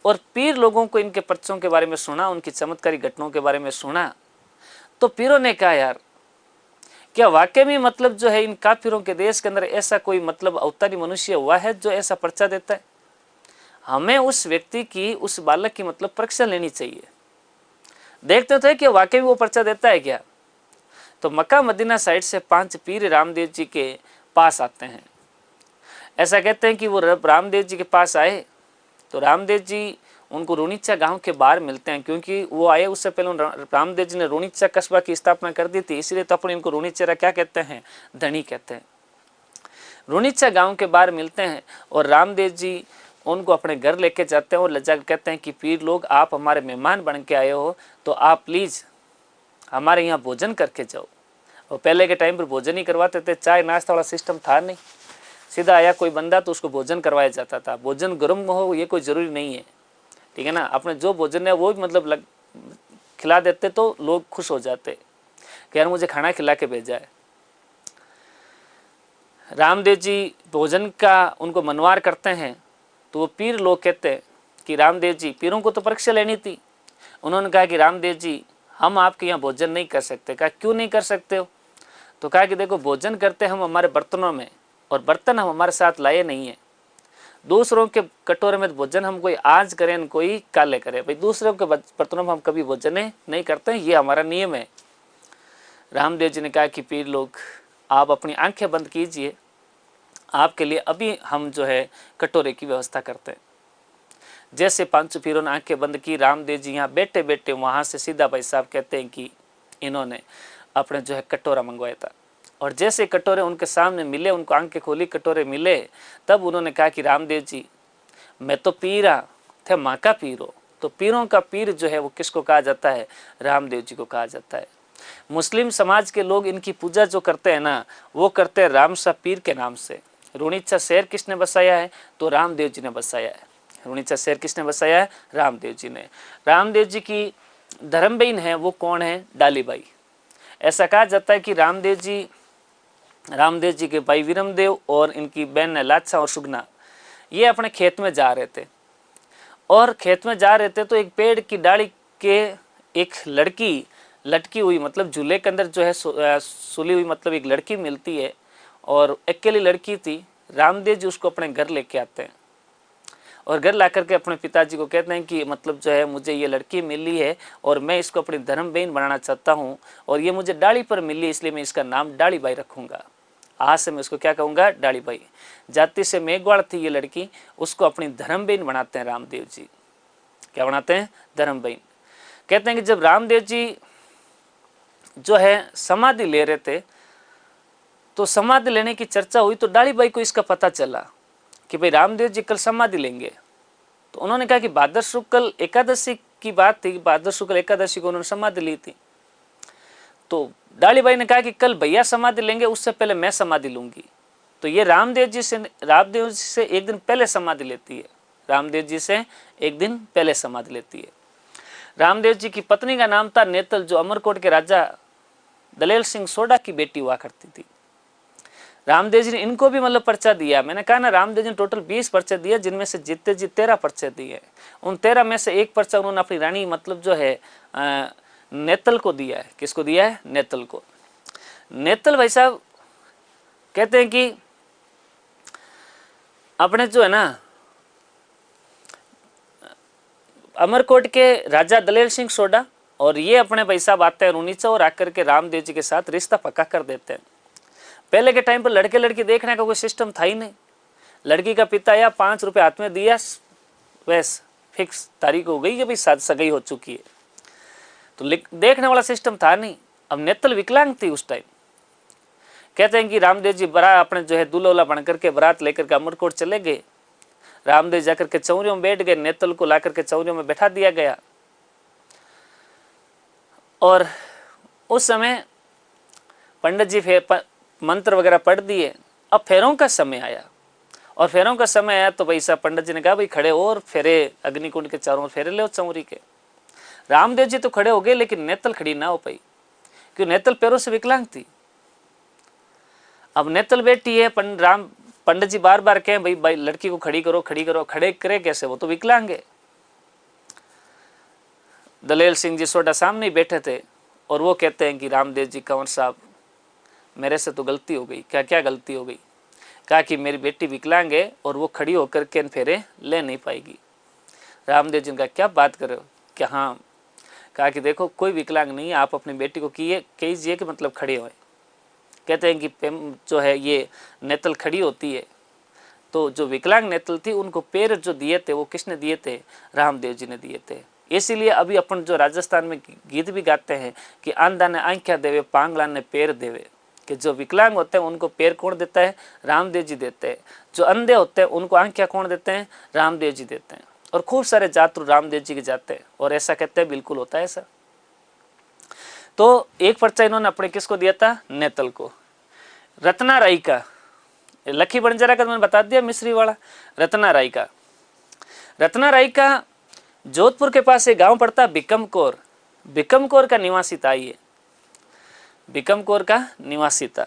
और पीर लोगों को इनके पर्चों के बारे में सुना, उनकी चमत्कारी घटनाओं के बारे में सुना। तो पीरों ने कहा यार क्या वाकई में मतलब जो है इन काफिरों के देश के अंदर ऐसा कोई मतलब अवतारी मनुष्य हुआ है जो ऐसा पर्चा देता है? हमें उस व्यक्ति की, उस बालक की मतलब परीक्षा लेनी चाहिए, देखते थे कि वाकई वो पर्चा देता है क्या। तो मक्का मदीना साइड से 5 पीर रामदेव जी के पास आते हैं। ऐसा कहते हैं कि वो रामदेव जी के पास आए तो रामदेव जी उनको रोनीचा गांव के बाहर मिलते हैं, क्योंकि वो आए उससे पहले रामदेव जी ने रोनीचा कस्बा की स्थापना कर दी थी, इसलिए तो अपने इनको रोनीचेरा क्या कहते हैं, धनी कहते हैं। रोनीचा गांव के बाहर मिलते हैं और रामदेव जी उनको अपने घर लेके जाते हैं और लज्जा कहते हैं कि पीर लोग आप हमारे मेहमान बन के आए हो तो आप प्लीज़ हमारे यहाँ भोजन करके जाओ। और पहले के टाइम पर भोजन ही करवाते थे, चाय नाश्ता वाला सिस्टम था नहीं, सीधा आया कोई बंदा तो उसको भोजन करवाया जाता था। भोजन गर्म हो ये कोई ज़रूरी नहीं है, ठीक है ना, अपने जो भोजन है वो भी मतलब खिला देते तो लोग खुश हो जाते कि यार मुझे खाना खिला के भेजा है। रामदेव जी भोजन का उनको मनवार करते हैं तो वो पीर लोग कहते हैं कि रामदेव जी, पीरों को तो परीक्षा लेनी थी, उन्होंने कहा कि रामदेव जी हम आपके यहाँ भोजन नहीं कर सकते। कहा क्यों नहीं कर सकते हो? तो कहा कि देखो भोजन करते हम हमारे बर्तनों में और बर्तन हम हमारे साथ लाए नहीं है। दूसरों के कटोरे में भोजन हम कोई आज करें कोई काले करे, भाई दूसरों के बर्तनों में हम कभी भोजन नहीं करते, ये हमारा नियम है। रामदेव जी ने कहा कि पीर लोग आप अपनी आंखें बंद कीजिए, आपके लिए अभी हम जो है कटोरे की व्यवस्था करते हैं। जैसे पांचों पीरों ने आंखें बंद की, रामदेव जी यहाँ बैठे बैठे वहाँ से सीधा भाई साहब कहते हैं कि इन्होंने अपने जो है कटोरा मंगवाया था, और जैसे कटोरे उनके सामने मिले, उनको आंखें खोली, कटोरे मिले, तब उन्होंने कहा कि रामदेव जी मैं तो पीरा थे, माँ का पीर हो। तो पीरों का पीर जो है वो किसको कहा जाता है? रामदेव जी को कहा जाता है। मुस्लिम समाज के लोग इनकी पूजा जो करते हैं ना, वो करते हैं रामशाह पीर के नाम से। रुणीचा शहर किसने बसाया है? तो रामदेव जी ने बसाया है। रुणीचा शहर किसने बसाया है? रामदेव जी ने। रामदेव जी की धर्म बहन है वो कौन है? डालीबाई। ऐसा कहा जाता है कि रामदेव जी के भाई वीरमदेव और इनकी बहन है लाचा और सुगना, ये अपने खेत में जा रहे थे, और खेत में जा रहे थे तो एक पेड़ की डाली के एक लड़की लटकी हुई, मतलब झूले के अंदर जो है सुली हुई, मतलब एक लड़की मिलती है, और अकेली लड़की थी। रामदेव जी उसको अपने घर लेके आते हैं, और घर ला करके अपने पिताजी को कहते हैं कि मतलब जो है मुझे ये लड़की मिली है और मैं इसको अपनी धर्म बहन बनाना चाहता हूँ, और ये मुझे डाली पर मिली, इसलिए मैं इसका नाम डालीबाई रखूँगा। आज से मैं उसको क्या कहूँगा? डालीबाई। जाति से मेघवाड़ थी ये लड़की, उसको अपनी धर्म बहन बनाते हैं रामदेव जी। क्या बनाते हैं? धर्म बहन। कहते हैं कि जब रामदेव जी जो है समाधि ले रहे थे, तो समाधि लेने की चर्चा हुई, तो डालीबाई को इसका पता चला कि भाई रामदेव जी कल समाधि लेंगे। तो उन्होंने कहा कि भाद्र शुक्ल एकादशी की बात थी, भाद्र शुक्ल एकादशी को उन्होंने समाधि ली थी। तो डालीबाई ने कहा कि कल भैया समाधि लेंगे, उससे पहले मैं समाधि लूंगी। तो ये रामदेव जी से एक दिन पहले समाधि लेती है। रामदेव जी से एक दिन पहले समाधि लेती है। रामदेव जी की पत्नी का नाम था नेतल, जो अमरकोट के राजा दलेल सिंह सोडा की बेटी हुआ करती थी। रामदेव जी ने इनको भी मतलब पर्चा दिया। मैंने कहा ना, रामदेव जी ने टोटल 20 पर्चे दिए, जिनमें से जीते जी 13 पर्चे दिए। उन 13 में से एक पर्चा उन्होंने अपनी रानी मतलब जो है नेतल को दिया है। किसको दिया है? नेतल को। नेतल भाई साहब कहते हैं कि अपने जो है ना अमरकोट के राजा दलेल सिंह सोडा, और ये अपने भाई साहब आते हैं रुणीचा, और आकर के रामदेव जी के साथ रिश्ता पक्का कर देते हैं। पहले के टाइम पर लड़के लड़की देखने का कोई सिस्टम था ही नहीं। लड़की का पिता या 5 रुपये हाथ में दिया, वैस फिक्स तारीख हो गई कि भाई सगाई हो चुकी है, तो देखने वाला सिस्टम था नहीं। अब नेतल विकलांग थी उस टाइम। कहते हैं कि रामदेव जी बरा अपने जो है दूल्हा बन करके बारात लेकर के अमरकोट चले गए। रामदेव जाकर के चौरियों में बैठ गए, नेतल को ला करके चौरियों में बैठा दिया गया, और उस समय पंडित जी मंत्र वगैरह पढ़ दिए। अब फेरों का समय आया, और फेरों का समय आया तो भाई साहब पंडित जी ने कहा भाई खड़े हो और फेरे अग्निकुंड के चारों ओर फेरे ले चौरी के। रामदेव जी तो खड़े हो गए, लेकिन नेतल खड़ी ना हो पाई, क्योंकि नेतल पैरों से विकलांग थी। अब नेतल बैठी है, पंडित जी बार बार कहें भाई लड़की को खड़ी करो खड़ी करो, खड़े करे कैसे? वो तो विकलांग है। दलेल सिंह जी सोडा सामने ही बैठे थे, और वो कहते हैं कि रामदेव जी कंवर साहब मेरे से तो गलती हो गई। क्या गलती हो गई? कहा कि मेरी बेटी विकलांग है और वो खड़ी होकर के फेरे ले नहीं पाएगी। रामदेव जी ने कहा क्या बात कर रहे हो? क्या हाँ। कहा कि देखो कोई विकलांग नहीं है, आप अपनी बेटी को कीजिए कि मतलब खड़े होए। कहते हैं कि जो है ये नेतल खड़ी होती है, तो जो विकलांग नेतल थी उनको पैर जो दिए थे वो किसने दिए थे? रामदेव जी ने दिए थे। इसीलिए अभी अपन जो राजस्थान में गीत भी गाते हैं कि आंधा ने आंख्या देवे, पांगला ने पैर देवे, कि जो विकलांग होते हैं उनको पैर कौन देता है? रामदेव जी देते हैं। जो अंधे होते हैं उनको आंखें कौन देते हैं? रामदेव जी देते हैं। और खूब सारे जातरू रामदेव जी के जाते हैं, और ऐसा कहते हैं, बिल्कुल होता है ऐसा। तो एक पर्चा इन्होंने अपने किसको दिया था? नेतल को। रत्ना राई का, लखी बंजारा का मैंने बता दिया, मिश्री वाला। रत्ना राई का जोधपुर के पास एक गांव पड़ता बिकमकोर। बिकमकोर का निवासी था ये, बिकमकोर का निवासी था।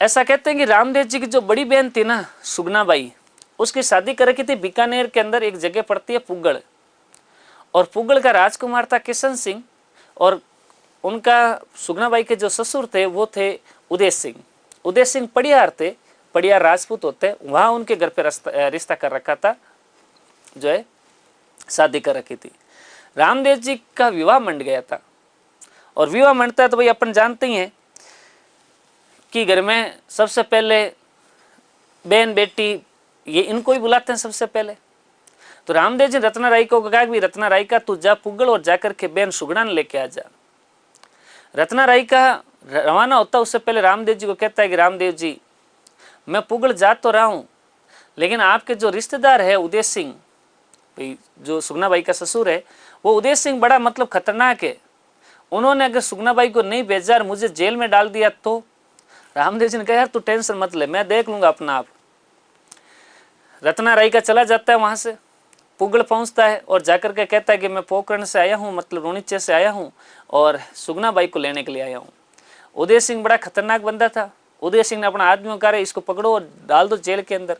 ऐसा कहते हैं कि रामदेव जी की जो बड़ी बहन थी ना सुगनाबाई, उसकी शादी कर रखी थी बीकानेर के अंदर, एक जगह पड़ती है पुगड़, और पुगड़ का राजकुमार था किशन सिंह, और उनका सुगनाबाई के जो ससुर थे वो थे उदय सिंह। उदय सिंह पड़ियार थे, पड़िया राजपूत होते हैं, वहाँ उनके घर पे रिश्ता कर रखा था, जो है शादी कर रखी थी। रामदेव जी का विवाह मंड गया था, और विवाह मंडता है तो भाई अपन जानते ही हैं कि घर में सबसे पहले बहन बेटी ये इनको ही बुलाते हैं सबसे पहले। तो रामदेव जी रत्ना राई को कहा कि रत्ना राई का तू जा पुगल और जाकर के बहन सुगड़ा ने लेके आ जा। रत्ना राई का रवाना होता उससे पहले रामदेव जी को कहता है कि रामदेव जी मैं पुगल जा तो रहा हूँ, लेकिन आपके जो रिश्तेदार है उदय सिंह, भाई जो सुगना बाई का ससुर है, वो उदय सिंह बड़ा मतलब खतरनाक है। उन्होंने अगर सुगना बाई को नहीं भेजा और मुझे जेल में डाल दिया तो। रामदेव जी ने कहा यार तू टेंशन मत ले, मैं देख लूंगा अपना आप। रत्ना राई का चला जाता है, वहां से पुगल पहुंचता है और जाकर के कहता है कि मैं पोखरण से आया हूँ, मतलब रोनीचे से आया हूँ और सुगना बाई को लेने के लिए आया हूँ। उदय सिंह बड़ा खतरनाक बंदा था। उदय सिंह ने अपना आदमियों कहा इसको पकड़ो और डाल दो जेल के अंदर।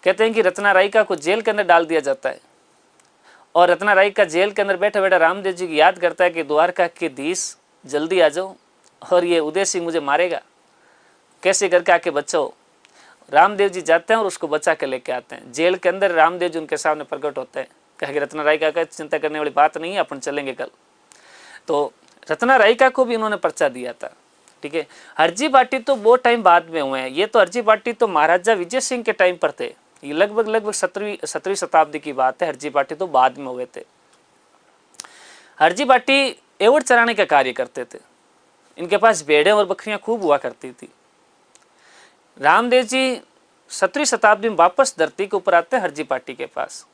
कहते हैं कि रत्ना राई का को जेल के अंदर डाल दिया जाता है, और रत्ना राई का जेल के अंदर बैठा बैठा रामदेव जी की याद करता है कि द्वारका के धीश जल्दी आ जाओ, और ये उदय सिंह मुझे मारेगा, कैसे करके आके बचाओ। रामदेव जी जाते हैं और उसको बचा के लेके आते हैं जेल के अंदर। रामदेव जी उनके सामने प्रकट होते हैं, कहा कि रत्ना राई का चिंता करने वाली बात नहीं है, अपन चलेंगे कल। तो रत्ना राई का को भी उन्होंने पर्चा दिया था, ठीक है। हरजी बाटी तो बहुत टाइम बाद में हुए हैं, ये तो हरजी बाटी तो महाराजा विजय सिंह के टाइम पर थे, ये लगभग 17वीं शताब्दी की बात है। हरजी बाटी तो बाद में हुए थे। हरजी बाटी एवड़ चराने का कार्य करते थे, इनके पास भेड़ें और बकरियां खूब हुआ करती थी। रामदेव जी 17वीं शताब्दी में वापस धरती के ऊपर आते हैं हरजी बाटी के पास,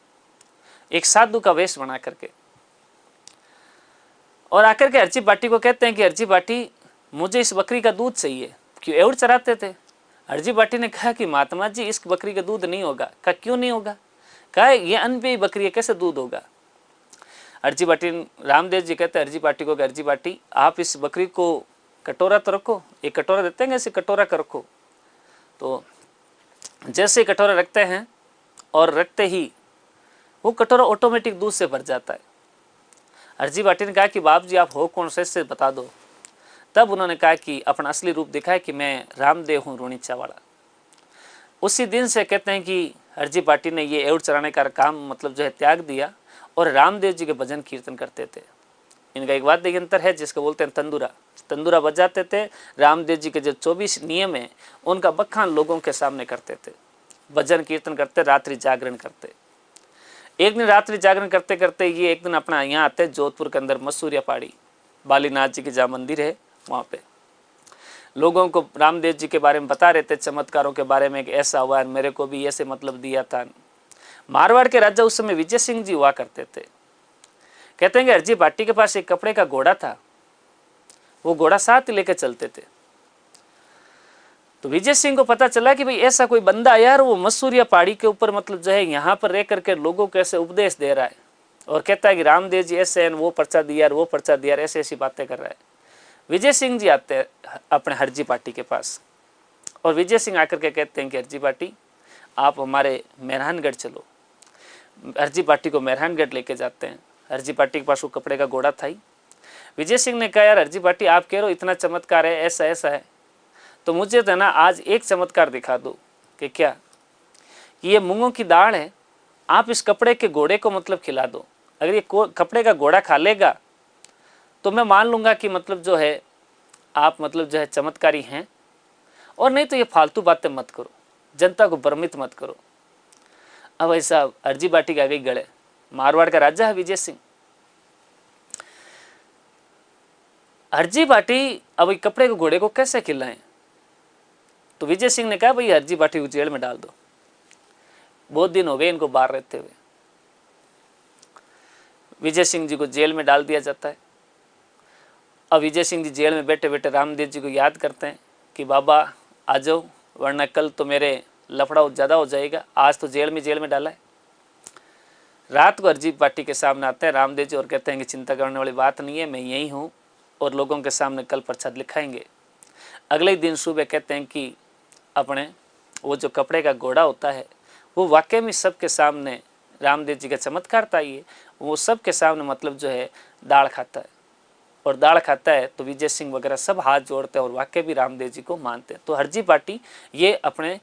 एक साधु का वेश बना करके, और आकर के हरजी बाटी को कहते हैं कि हरजी बाटी मुझे इस बकरी का दूध चाहिए। क्यों एवड़ चराते थे। हरजी बाटी ने कहा कि महात्मा जी इस बकरी का दूध नहीं होगा। कहा क्यों नहीं होगा। कहा ये अनपेय बकरी है, कैसे दूध होगा। हरजी बाटी रामदेव जी कहते हैं हरजी बाटी को, हरजी बाटी आप इस बकरी को कटोरा तो रखो, एक कटोरा देते हैं ऐसे कटोरा का रखो। तो जैसे कटोरा रखते हैं और रखते ही वो कटोरा ऑटोमेटिक दूध से भर जाता है। हरजी बाटी ने कहा कि बाप जी आप हो कौन से बता दो। तब उन्होंने कहा कि अपना असली रूप दिखाया कि मैं रामदेव हूँ रोनीचा वाला। उसी दिन से कहते हैं कि हरजी बाटी ने ये एवड़ चराने का काम मतलब जो है त्याग दिया और रामदेव जी के भजन कीर्तन करते थे। इनका एक वाद्य यंत्र है जिसको बोलते हैं तंदूरा, तंदूरा बजाते थे। रामदेव जी के जो 24 नियम है उनका बखान लोगों के सामने करते थे, भजन कीर्तन करते, रात्रि जागरण करते। एक दिन रात्रि जागरण करते करते ये एक दिन अपना यहाँ आते जोधपुर के अंदर मसूरिया पहाड़ी, बालीनाथ जी के जहाँ मंदिर है वहाँ पे लोगों को रामदेव जी के बारे में बता रहे थे, चमत्कारों के बारे में कि ऐसा हुआ, मेरे को भी ऐसे मतलब दिया था। मारवाड़ के राजा उस समय विजय सिंह जी हुआ करते थे। कहते हैं कि हरजी बाटी के पास एक कपड़े का घोड़ा था, वो घोड़ा साथ ही लेकर चलते थे। तो विजय सिंह को पता चला कि भाई ऐसा कोई बंदा यार वो मसूरिया पहाड़ी के ऊपर मतलब जो है यहाँ पर रह करके लोगों को ऐसे उपदेश दे रहा है, और कहता है कि रामदेव जी ऐसे हैं, वो पर्चा दिया, वो पर्चा दिया, ऐसी ऐसी बातें कर रहा है। विजय सिंह जी आते हैं अपने हरजी बाटी के पास, और विजय सिंह आकर के कहते हैं कि हरजी बाटी आप हमारे मेहरानगढ़ चलो। हरजी बाटी को मेहरानगढ़ लेके जाते हैं। हरजी बाटी के पास वो कपड़े का घोड़ा था ही। विजय सिंह ने कहा यार हरजी बाटी आप कह रहे हो इतना चमत्कार है, ऐसा ऐसा है, तो मुझे तो ना आज एक चमत्कार दिखा दो। कि क्या, ये मूंगों की दाल है, आप इस कपड़े के घोड़े को मतलब खिला दो। अगर ये कपड़े का घोड़ा खा लेगा तो मैं मान लूँगा कि मतलब जो है आप मतलब जो है चमत्कारी हैं, और नहीं तो ये फालतू बातें मत करो, जनता को भ्रमित मत करो। अब ऐसा हरजी बाटी का गई गले, मारवाड़ का राजा है विजय सिंह। हरजी बाटी अब कपड़े के घोड़े को कैसे खिलाएं। तो विजय सिंह ने कहा भाई हरजी बाटी को जेल में डाल दो। बहुत दिन हो गए इनको बाहर रहते हुए। विजय सिंह जी को जेल में डाल दिया जाता है। अब विजय सिंह जी जेल में बैठे बैठे रामदेव जी को याद करते हैं कि बाबा आ जाओ, वरना कल तो मेरे लफड़ा ज़्यादा हो जाएगा, आज तो जेल में डाला है। रात को हरजी बाटी के सामने आते हैं रामदेव जी और कहते हैं कि चिंता करने वाली बात नहीं है, मैं यही हूँ और लोगों के सामने कल पर्चा लिखाएंगे। अगले दिन सुबह कहते हैं कि अपने वो जो कपड़े का घोड़ा होता है वो वाकई में सबके सामने, रामदेव जी का चमत्कार था ये, वो सबके सामने मतलब जो है दाल खाता है। और दाल खाता है तो विजय सिंह वगैरह सब हाथ जोड़ते हैं और वाकई भी रामदेव जी को मानते हैं। तो हरजी पार्टी ये अपने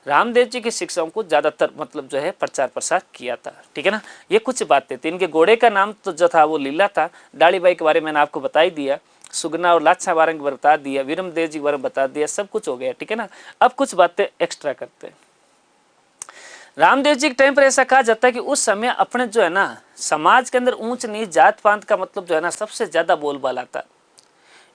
रामदेव जी की शिक्षाओं को ज़्यादातर मतलब जो है प्रचार प्रसार किया था। ठीक है ना, ये कुछ बातें थी। इनके घोड़े का नाम तो जो था वो लीला था। डालीबाई के बारे में मैंने आपको बता ही दिया, सुगना और लाछा बारंग के बारे में बता दिया, वीरमदेव जी के बारे में बता दिया, सब कुछ हो गया। ठीक है ना, अब कुछ बातें एक्स्ट्रा करते हैं। रामदेव जी के टाइम पर ऐसा कहा जाता है कि उस समय अपने जो है ना समाज के अंदर ऊंच नीच जात पात का मतलब जो है ना सबसे ज्यादा बोलबाला था।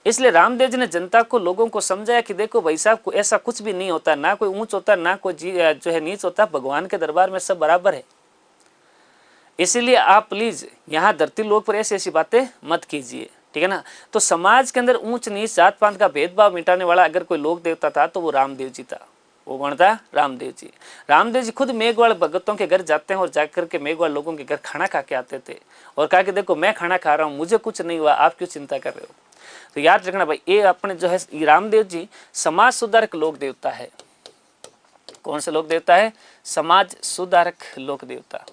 इसलिए रामदेव जी ने जनता को, लोगों को समझाया कि देखो भाई साहब को ऐसा कुछ भी नहीं होता, ना कोई ऊंच होता ना कोई जो है नीच होता, भगवान के दरबार में सब बराबर है। इसीलिए आप प्लीज यहाँ धरती लोक पर ऐसी ऐसी बातें मत कीजिए। ठीक है ना, तो समाज के अंदर ऊंच नीच जात पात का भेदभाव मिटाने वाला अगर कोई लोक देवता था तो वो रामदेव जी था। वो कौन था? रामदेव जी। रामदेव जी खुद मेघवाल भगतों के घर जाते हैं और जाकर के मेघवाल लोगों के घर खाना खा के आते थे और कहा कि देखो मैं खाना खा रहा हूँ, मुझे कुछ नहीं हुआ, आप क्यों चिंता कर रहे हो। तो याद रखना भाई, ये अपने जो है रामदेव जी समाज सुधारक लोक देवता है। कौन से लोक देवता है? समाज सुधारक लोक देवता,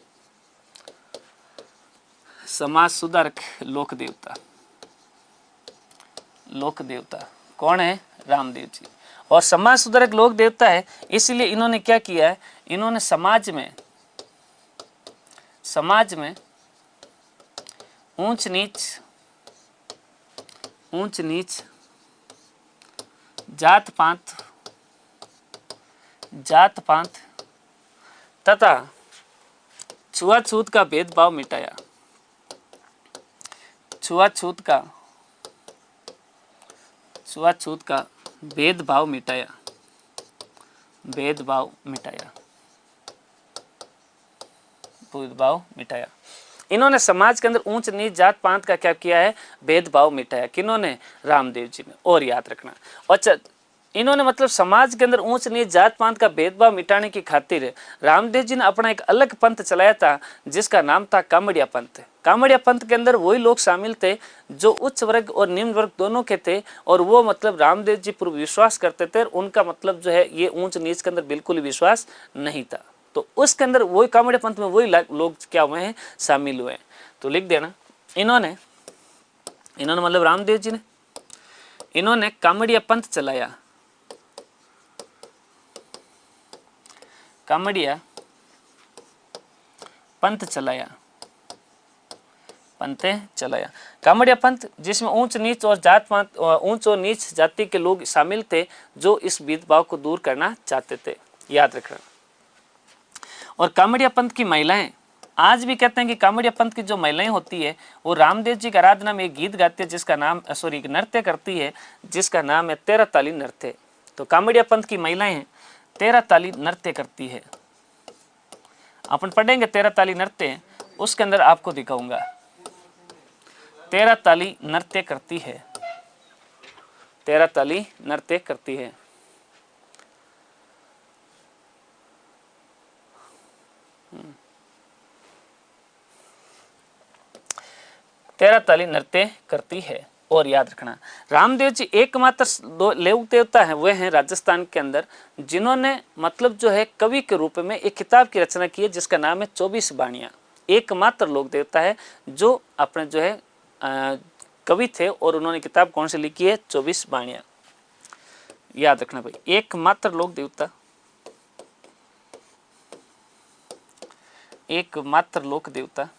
समाज सुधारक लोक देवता। लोक देवता कौन है? रामदेव जी। और समाज सुधारक लोक देवता है, इसलिए इन्होंने क्या किया है, इन्होंने समाज में ऊंच नीच जात पात तथा छुआछूत का भेदभाव मिटाया। छुआछूत का भेदभाव मिटाया। इन्होंने समाज के अंदर ऊंच नीच जात पात का क्या किया है? भेदभाव मिटाया। किन्होंने? रामदेव जी ने। और याद रखना, अच्छा इन्होंने मतलब समाज के अंदर ऊंच नीच जात पात का भेदभाव मिटाने की खातिर रामदेव जी ने अपना एक अलग पंथ चलाया था जिसका नाम था कामड़िया पंथ। कामड़िया पंथ के अंदर वही लोग शामिल थे जो उच्च वर्ग और निम्न वर्ग दोनों के थे और वो मतलब रामदेव जी पर विश्वास करते थे। उनका मतलब जो है ये ऊंच नीच के अंदर बिल्कुल विश्वास नहीं था। तो उसके अंदर वही कामड़िया पंथ में वही लोग क्या हुए हैं? शामिल हुए हैं। तो लिख देना, इन्होंने मतलब रामदेव जी ने इन्होंने कामड़िया पंथ चलाया। कामड़िया पंथ चलाया। कामड़िया पंथ जिसमें ऊंच नीच और जात पात, ऊंच और नीच जाति के लोग शामिल थे जो इस भेदभाव को दूर करना चाहते थे। याद रखना। और कामड़िया पंथ की महिलाएं आज भी कहते हैं कि कामड़िया पंथ की जो महिलाएं होती है वो रामदेव जी की आराधना में एक गीत गाती है जिसका नाम एक नृत्य करती है जिसका नाम है 13 ताली नृत्य। तो कामड़िया पंथ की महिलाएं 13 ताली नृत्य करती है। अपन पढ़ेंगे 13 ताली नृत्य, उसके अंदर आपको दिखाऊंगा। 13 ताली नृत्य करती है। 13 ताली नृत्य करती है। तेरह ताली नृत्य करती है। और याद रखना, रामदेव जी एकमात्र लोक देवता है, वे हैं राजस्थान के अंदर जिन्होंने मतलब जो है कवि के रूप में एक किताब की रचना की है जिसका नाम है 24 बाणियां। एकमात्र लोक देवता है जो अपने जो है कवि थे और उन्होंने किताब कौन सी लिखी है? 24 बाणियां। याद रखना भाई, एकमात्र लोक देवता, एकमात्र लोक देवता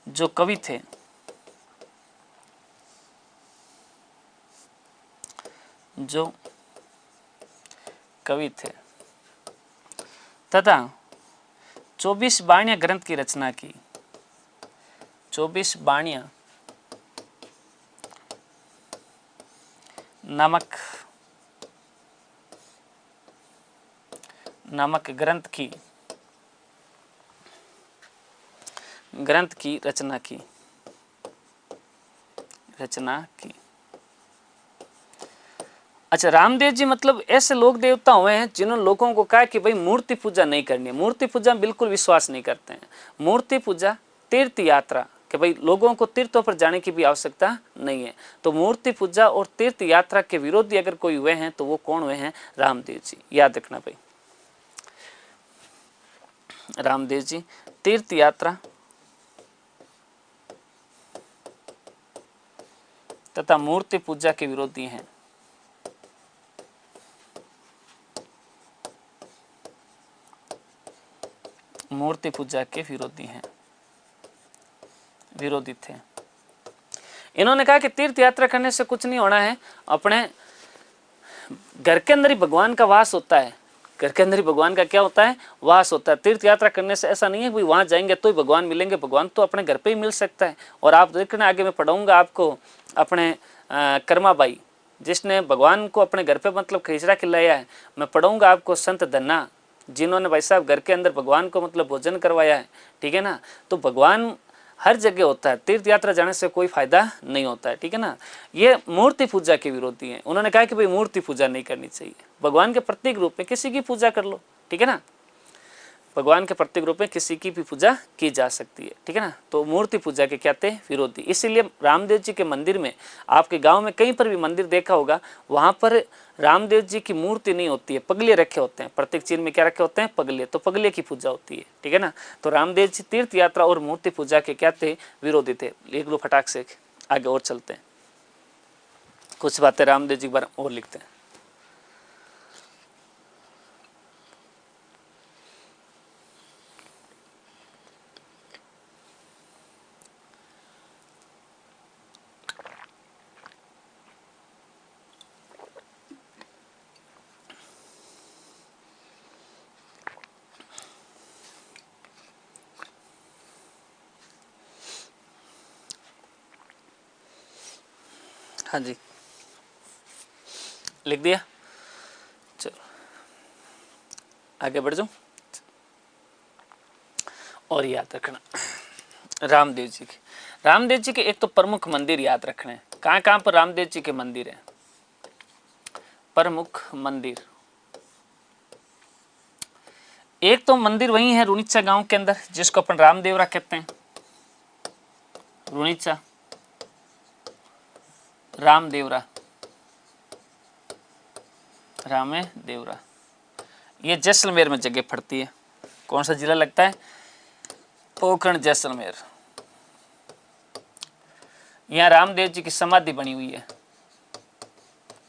जो कवि थे, तथा 24 बाणियां ग्रंथ की रचना की। 24 बाणियां नामक ग्रंथ की रचना की। अच्छा, रामदेव जी मतलब ऐसे लोक देवता हुए हैं जिन्होंने लोगों को कहा कि भाई मूर्ति पूजा नहीं करनी है। मूर्ति पूजा में बिल्कुल विश्वास नहीं करते हैं। मूर्ति पूजा, तीर्थ यात्रा, कि भाई लोगों को तीर्थों पर जाने की भी आवश्यकता नहीं है। तो मूर्ति पूजा और तीर्थ यात्रा के विरोधी अगर कोई हुए हैं तो वो कौन हुए हैं? रामदेव जी। याद रखना भाई, रामदेव जी तीर्थ यात्रा तथा मूर्ति पूजा के विरोधी हैं। मूर्ति पूजा के विरोधी हैं, विरोधी थे। इन्होंने कहा कि तीर्थ यात्रा करने से कुछ नहीं होना है, अपने घर के अंदर ही भगवान का वास होता है। घर के अंदर ही भगवान का क्या होता है? वास होता है। तीर्थ यात्रा करने से ऐसा नहीं है कि वहां जाएंगे तो ही भगवान मिलेंगे, भगवान तो अपने घर पे ही मिल सकता है। और आप देखना, आगे मैं पढ़ाऊंगा आपको अपने कर्माबाई, जिसने भगवान को अपने घर पे मतलब खिचड़ा खिलाया है। मैं पढ़ाऊंगा आपको संत धन्ना, जिन्होंने भाई साहब घर के अंदर भगवान को मतलब भोजन करवाया है, ठीक है ना। तो भगवान हर जगह होता है, तीर्थ यात्रा जाने से कोई फायदा नहीं होता है, ठीक है ना। ये मूर्ति पूजा के विरोधी हैं। उन्होंने कहा कि भाई मूर्ति पूजा नहीं करनी चाहिए, भगवान के प्रतीक रूप में किसी की पूजा कर लो, ठीक है ना। भगवान के प्रत्येक रूप में किसी की भी पूजा की जा सकती है, ठीक है ना। तो मूर्ति पूजा के क्या थे? विरोधी। इसीलिए रामदेव जी के मंदिर में, आपके गांव में कहीं पर भी मंदिर देखा होगा, वहां पर रामदेव जी की मूर्ति नहीं होती है, पगले रखे होते हैं। प्रत्येक चिन्ह में क्या रखे होते हैं? पगले। तो पगले की पूजा होती है, ठीक है ना। तो रामदेव जी तीर्थ यात्रा और मूर्ति पूजा के क्या थे? विरोधी थे। एक दो फटाक से आगे और चलते हैं, कुछ बातें रामदेव जी के बारे में और लिखते हैं। हाँ जी, लिख दिया। चलो आगे बढ़ जाऊं। और याद रखना रामदेव जी के, रामदेव जी के एक तो प्रमुख मंदिर याद रखने। कहाँ कहाँ पर रामदेव जी के मंदिर है? प्रमुख मंदिर, एक तो मंदिर वही है रुणीचा गांव के अंदर, जिसको अपन रामदेवरा कहते हैं। रुणीचा रामदेवरा, रामेदेवरा, ये जैसलमेर में जगह पड़ती है। कौन सा जिला लगता है? पोखरण, जैसलमेर। यहाँ रामदेव जी की समाधि बनी हुई है।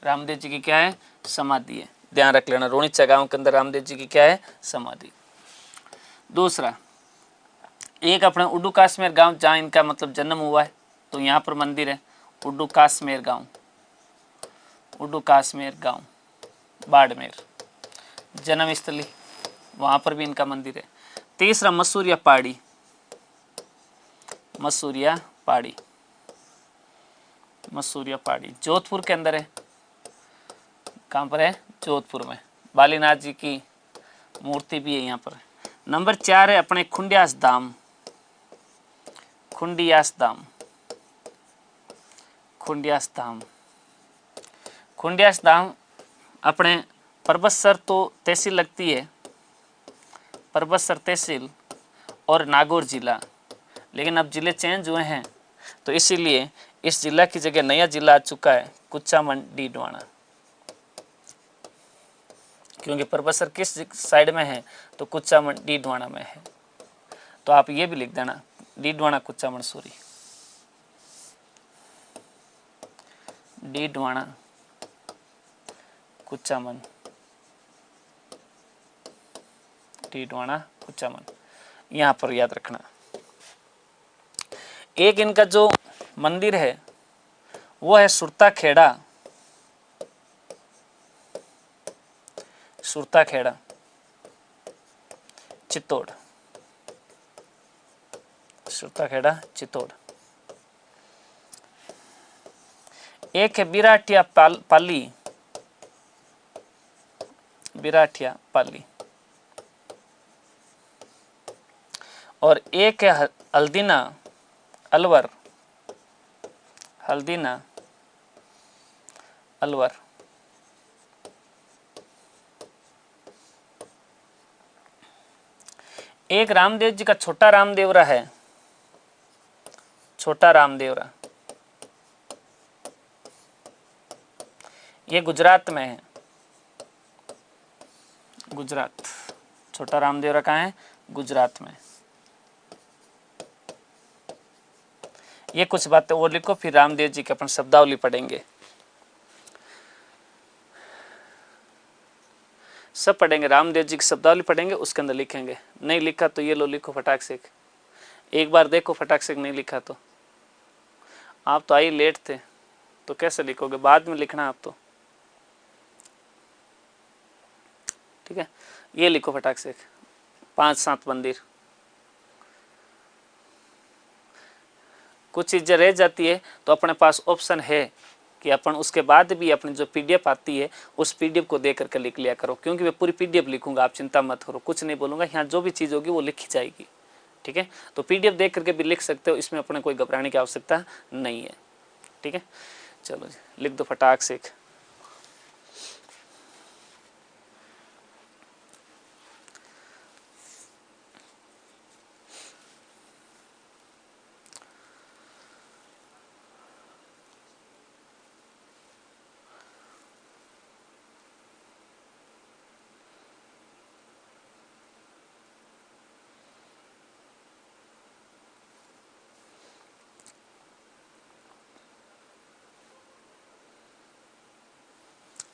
रामदेव जी की क्या है? समाधि है, ध्यान रख लेना। रुणीचा गांव के अंदर रामदेव जी की क्या है? समाधि। दूसरा, एक अपना उड्डू काश्मीर गांव, जहाँ इनका मतलब जन्म हुआ है, तो यहाँ पर मंदिर है उड्डू काश्मीर गांव। उड्डू काश्मीर गांव, बाड़मेर जन्म स्थली, वहाँ पर भी इनका मंदिर है। तीसरा, मसूरिया पहाड़ी, मसूरिया पहाड़ी, मसूरिया पहाड़ी जोधपुर के अंदर है। कहाँ पर है? जोधपुर में। बालीनाथ जी की मूर्ति भी है यहाँ पर। नंबर 4 है अपने खुंडियास धाम, खुंडियास धाम, खुंडियास धाम। खुंडियास धाम अपने परबतसर तो तहसील लगती है, परबतसर तहसील और नागौर जिला, लेकिन अब जिले चेंज हुए हैं, तो इसीलिए इस जिला की जगह नया जिला आ चुका है कुचामन डीडवाना। क्योंकि परबतसर किस साइड में है? तो कुचामन डीडवाना में है। तो आप ये भी लिख देना, डीडवाना कुचामन, सॉरी, डीडवाना कुचामन, डीडवाना कुचामन, यहाँ पर याद रखना। एक इनका जो मंदिर है वो है सुरता खेड़ा, सुरता खेड़ा चित्तौड़, सुरता खेड़ा चित्तौड़। एक है बिराठिया पाली, बिराठिया पाली, और एक है हल्दीना अलवर, हल्दीना अलवर। एक रामदेव जी का छोटा रामदेवरा है, छोटा रामदेवरा, ये गुजरात में है, गुजरात। छोटा रामदेवरा कहाँ है? गुजरात में। ये कुछ बातें और लिखो, फिर रामदेव जी की अपन शब्दावली पढ़ेंगे, सब पढ़ेंगे। रामदेव जी की शब्दावली पढ़ेंगे, उसके अंदर लिखेंगे। नहीं लिखा तो ये लो लिखो फटाक से, एक बार देखो फटाक से, नहीं लिखा तो आप तो आई लेट थे तो कैसे लिखोगे, बाद में लिखना आप तो, ठीक है। ये लिखो फटाक से 5-7 मंदिर। कुछ चीज़ें रह जाती है तो अपने पास ऑप्शन है कि अपन उसके बाद भी अपनी जो पीडीएफ आती है उस पीडीएफ को देख करके लिख लिया करो, क्योंकि मैं पूरी पीडीएफ लिखूंगा, आप चिंता मत करो, कुछ नहीं बोलूँगा, यहाँ जो भी चीज़ होगी वो लिखी जाएगी, ठीक है। तो पीडीएफ देख करके भी लिख सकते हो, इसमें अपने कोई घबराने की आवश्यकता नहीं है, ठीक है। चलो जी लिख दो फटाक से।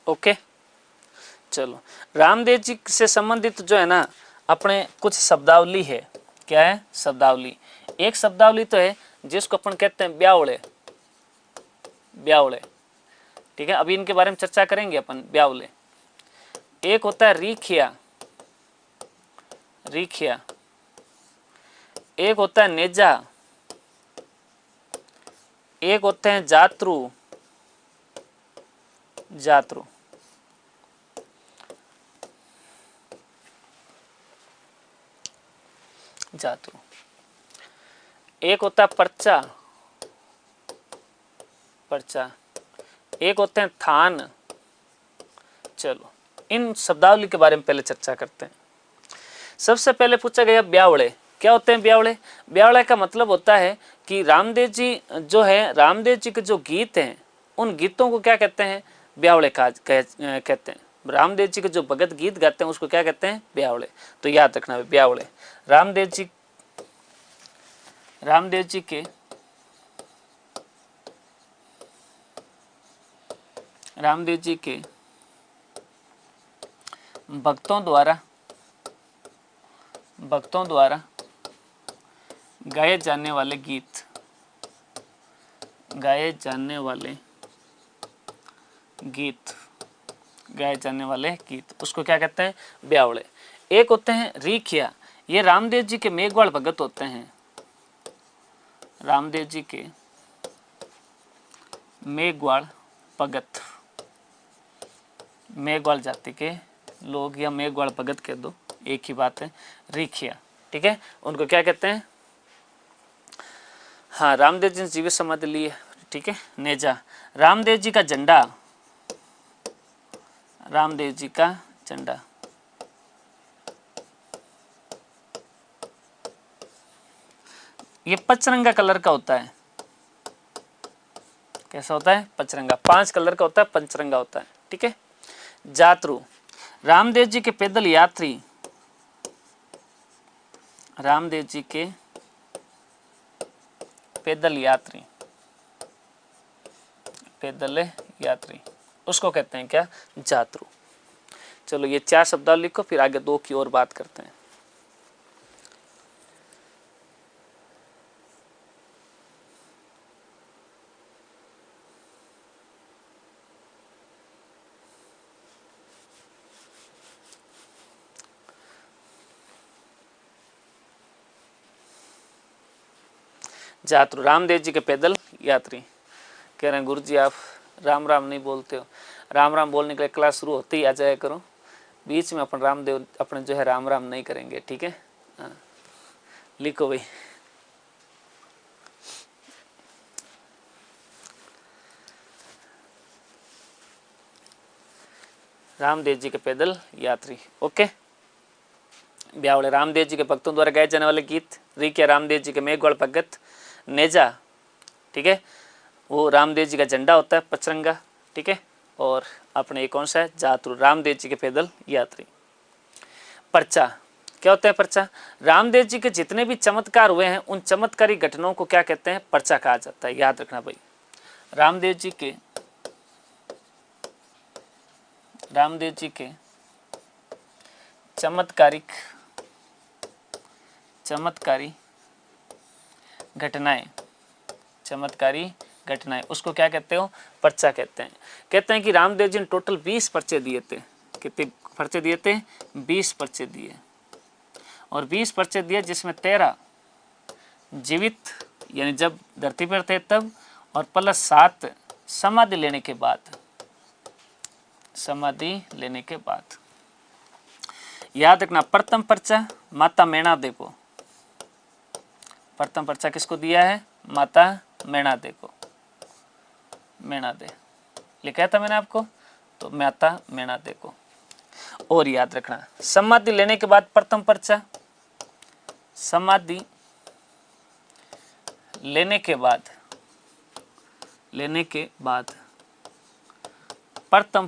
ओके चलो, रामदेव जी से संबंधित जो है ना अपने कुछ शब्दावली है। क्या है शब्दावली? एक शब्दावली तो है जिसको अपन कहते हैं ब्यावड़े, ब्यावड़े, ठीक है। अभी इनके बारे में चर्चा करेंगे अपन, ब्यावले। एक होता है रीखिया, रीखिया। एक होता है नेजा, एक होते हैं जातरू, जातरू। जातरू। एक होता है पर्चा, पर्चा। एक होते हैं थान। चलो इन शब्दावली के बारे में पहले चर्चा करते हैं। सबसे पहले पूछा गया ब्यावड़े। क्या होते हैं ब्यावड़े? ब्यावड़े का मतलब होता है कि रामदेव जी जो है, रामदेव जी के जो गीत हैं उन गीतों को क्या कहते हैं? ब्यावड़े कहते हैं। रामदेव जी के जो भगत गीत गाते हैं उसको क्या कहते हैं? ब्यावड़े। तो याद रखना ब्यावड़े। रामदेव जी के रामदेव जी के भक्तों द्वारा गाए जाने वाले गीत, गाए जाने वाले गीत उसको क्या कहते हैं? ब्यावड़े। एक होते हैं रीखिया, ये रामदेव जी के मेघवाल भगत होते हैं, रामदेव जी के मेघवाल भगत, मेघवाल जाति के लोग या मेघवाल भगत कह दो, एक ही बात है। रीखिया, ठीक है, उनको क्या कहते हैं? हाँ, रामदेव जी ने जीवित समाधि ली है, ठीक है। नेजा, रामदेव जी का झंडा, रामदेव जी का झंडा। ये पचरंगा कलर का होता है। कैसा होता है? पचरंगा। 5 कलर का होता है, पंचरंगा होता है, ठीक है। जातरू, रामदेव जी के पैदल यात्री, रामदेव जी के पैदल यात्री, पैदल यात्री उसको कहते हैं क्या? जातरू। चलो ये 4 शब्दावली लिखो, फिर आगे 2 की और बात करते हैं। जातरू, रामदेव जी के पैदल यात्री। कह रहे हैं गुरु जी आप राम राम नहीं बोलते हो। राम राम बोलने के लिए क्लास शुरू होते ही आ जाया करो, बीच में अपन रामदेव अपने जो है राम राम नहीं करेंगे, ठीक है। हाँ लिखो भाई। रामदेव जी के पैदल यात्री, ओके। ब्यावड़े, रामदेव जी के भक्तों द्वारा गाए जाने वाले गीत। रीखिया, रामदेव जी के मेघवाल भगत। नेजा, ठीक है, वो रामदेव जी का झंडा होता है, पचरंगा, ठीक है। और अपने कौन सा है? जातरू, रामदेव जी के पैदल यात्री। पर्चा, क्या होता है पर्चा? रामदेव जी के जितने भी चमत्कार हुए हैं उन चमत्कारी घटनाओं को क्या कहते हैं? पर्चा कहा जाता है। याद रखना भाई, रामदेव जी के चमत्कारी घटनाएं उसको क्या कहते हो? पर्चा कहते हैं। कहते हैं कि रामदेव जी ने टोटल 20 पर्चे दिए थे। कितने पर्चे दिए थे? 20 पर्चे दिए। और 20 पर्चे दिए जिसमें 13 जीवित यानी जब धरती पर थे तब, और प्लस 7 समाधि लेने के बाद। याद रखना, प्रथम पर्चा माता मैणादेवी को, प्रथम पर्चा किसको दिया है? माता मैणादेवी को। लिखा था मैंने आपको, तो माता मैणादेवी को। और याद रखना, समाधि लेने के बाद प्रथम पर्चा, समाधि लेने के बाद प्रथम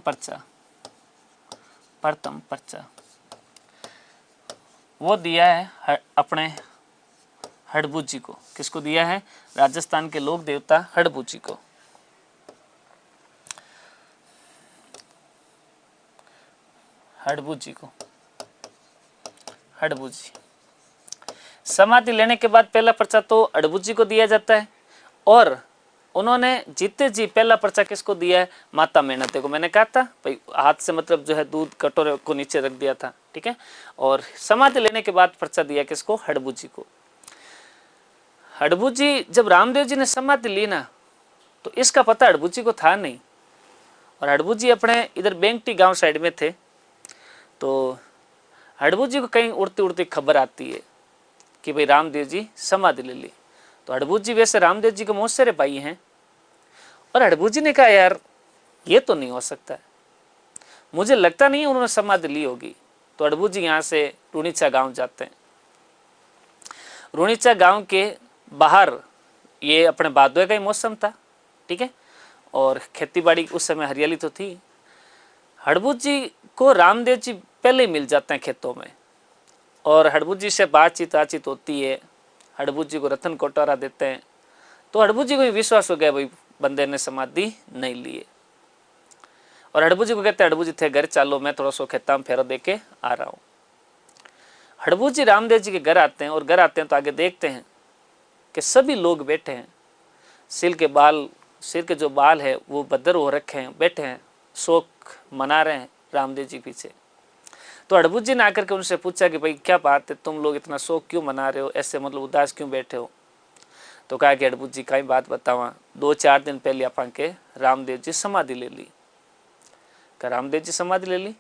पर्चा वो दिया है अपने हड़बू जी को। किसको दिया है? राजस्थान के लोक देवता हड़बू जी को। हड़बू जी। समाधि लेने के बाद पहला पर्चा तो हड़बू जी को दिया जाता है, और उन्होंने जीते जी पहला पर्चा किसको दिया है? माता मैणादेवी को। मैंने कहा था भाई, हाथ से मतलब जो है दूध कटोरे को नीचे रख दिया था, ठीक है। और समाधि लेने के बाद पर्चा दिया किसको? हड़बू जी को। हड़बू जी जब रामदेव जी ने समाधि ली ना, तो इसका पता हड़बू जी को था नहीं। और हड़बू जी अपने इधर बेंगटी गांव साइड में थे। तो हड़बू जी को कहीं उड़ती उड़ती खबर आती है कि भाई रामदेव जी समाधि ले ली। तो हड़बू जी वैसे रामदेव जी के मौसेरे भाई हैं, और हड़बू जी ने कहा यार ये तो नहीं हो सकता है, मुझे लगता नहीं है उन्होंने समाधि ली होगी। तो हड़बू जी यहाँ से रूणीचा गांव जाते हैं। रूणीचा गांव के बाहर ये अपने भादवे का ही मौसम था, ठीक है, और खेती बाड़ी उस समय हरियाली तो थी। हड़बू जी को रामदेव जी पहले ही मिल जाते हैं खेतों में, और हड़बू जी से बातचीत होती है। हड़बू जी को रतन कोटारा देते हैं। तो हड़बू जी को विश्वास हो गया भाई बंदे ने समाधि नहीं ली है। और हड़बू जी को कहते हैं हड़बू जी थे घर चालो, मैं थोड़ा सो खेता में फेरा दे के आ रहा हूँ। हड़बू जी रामदेव जी के घर आते हैं, और घर आते हैं तो आगे देखते हैं कि सभी लोग बैठे हैं। सिर के जो बाल है वो बदर हो रखे हैं, बैठे हैं, शोक मना रहे हैं रामदेव जी पीछे। तो हड़बू जी ने आकर के उनसे पूछा कि भाई क्या बात है, तुम लोग इतना शोक क्यों मना रहे हो, ऐसे मतलब उदास क्यों बैठे हो? तो कहा कि हड़बू जी कई बात बतावा, 2-4 दिन पहले अपन के रामदेव जी समाधि ले ली। क्या रामदेव जी समाधि ले ली?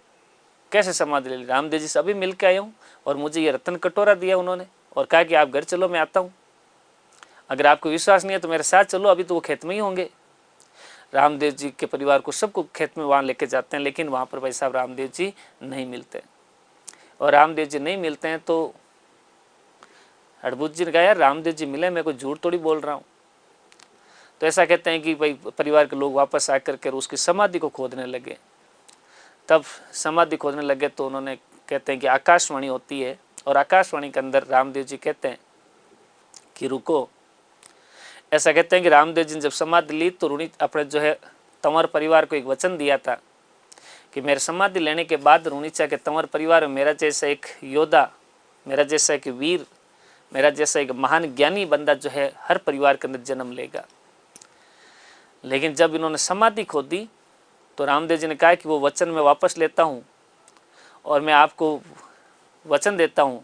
कैसे समाधि ले ली? रामदेव जी से अभी मिल के आया हूँ, और मुझे ये रतन कटोरा दिया उन्होंने, और कहा कि आप घर चलो मैं आता हूँ, अगर आपको विश्वास नहीं है तो मेरे साथ चलो, अभी तो वो खेत में ही होंगे। रामदेव जी के परिवार को सबको खेत में वहाँ लेके जाते हैं, लेकिन वहाँ पर भाई साहब रामदेव जी नहीं मिलते। और रामदेव जी नहीं मिलते हैं तो हड़बू जी ने कहा यार रामदेव जी मिले, मैं कोई झूठ थोड़ी बोल रहा हूँ। तो ऐसा कहते हैं कि भाई परिवार के लोग वापस आकर के उसकी समाधि को खोदने लगे। तब समाधि खोदने लगे तो उन्होंने कहते हैं कि आकाशवाणी होती है, और आकाशवाणी के अंदर रामदेव जी कहते हैं कि रुको। ऐसा कहते हैं कि रामदेव जी ने जब समाधि ली तो अपने जो है तंवर परिवार को एक वचन दिया था कि मेरे समाधि लेने के बाद रूणीचा के तंवर परिवार में मेरा जैसा एक योद्धा, मेरा जैसा एक वीर, मेरा जैसा एक महान ज्ञानी बंदा जो है हर परिवार के अंदर जन्म लेगा। लेकिन जब इन्होंने समाधि खो दी तो रामदेव जी ने कहा कि वो वचन मैं वापस लेता हूँ, और मैं आपको वचन देता हूँ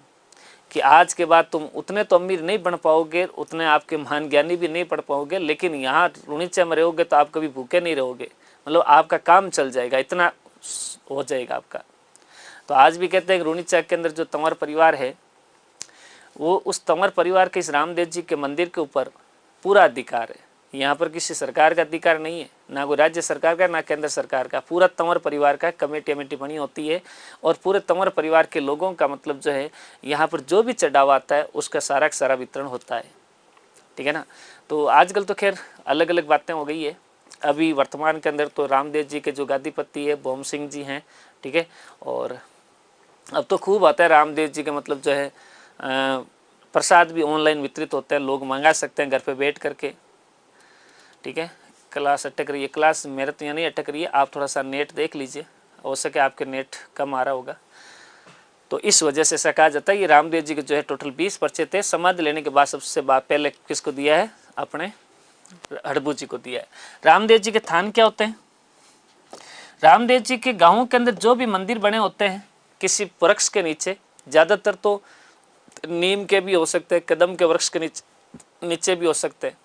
कि आज के बाद तुम उतने तो अमीर नहीं बन पाओगे, उतने आपके महान ज्ञानी भी नहीं पढ़ पाओगे, लेकिन यहाँ रूणीचा में रहोगे तो आप कभी भूखे नहीं रहोगे, मतलब आपका काम चल जाएगा, इतना हो जाएगा आपका। तो आज भी कहते हैं कि रूणीचा के अंदर जो तंवर परिवार है, वो उस तंवर परिवार के इस रामदेव जी के मंदिर के ऊपर पूरा अधिकार है। यहाँ पर किसी सरकार का अधिकार नहीं है, ना कोई राज्य सरकार का, ना केंद्र सरकार का। पूरा तंवर परिवार का कमेटी बनी होती है, और पूरे तंवर परिवार के लोगों का मतलब जो है यहाँ पर जो भी चढ़ावा आता है उसका सारा का सारा वितरण होता है, ठीक है ना। तो आजकल तो खैर अलग अलग बातें हो गई है। अभी वर्तमान के अंदर तो रामदेव जी के जो गादीपति है भौम सिंह जी हैं, ठीक है, और अब तो खूब आता है रामदेव जी के मतलब जो है प्रसाद भी ऑनलाइन वितरित होते हैं, लोग मंगा सकते हैं घर पे बैठ करके। ठीक है, क्लास अटक रही है, क्लास मेरे तो यहाँ नहीं अटक रही है, आप थोड़ा सा नेट देख लीजिए, हो सके आपके नेट कम आ रहा होगा, तो इस वजह से ऐसा कहा जाता है। ये रामदेव जी के जो है टोटल 20 पर्चे थे। समाधि लेने के बाद सबसे पहले किसको दिया है? अपने हड़बू जी को दिया है। रामदेव जी के थान क्या होते हैं? रामदेव जी के गांवों के अंदर जो भी मंदिर बने होते हैं किसी वृक्ष के नीचे, ज़्यादातर तो नीम के भी हो सकते हैं, कदम के वृक्ष के नीचे भी हो सकते हैं,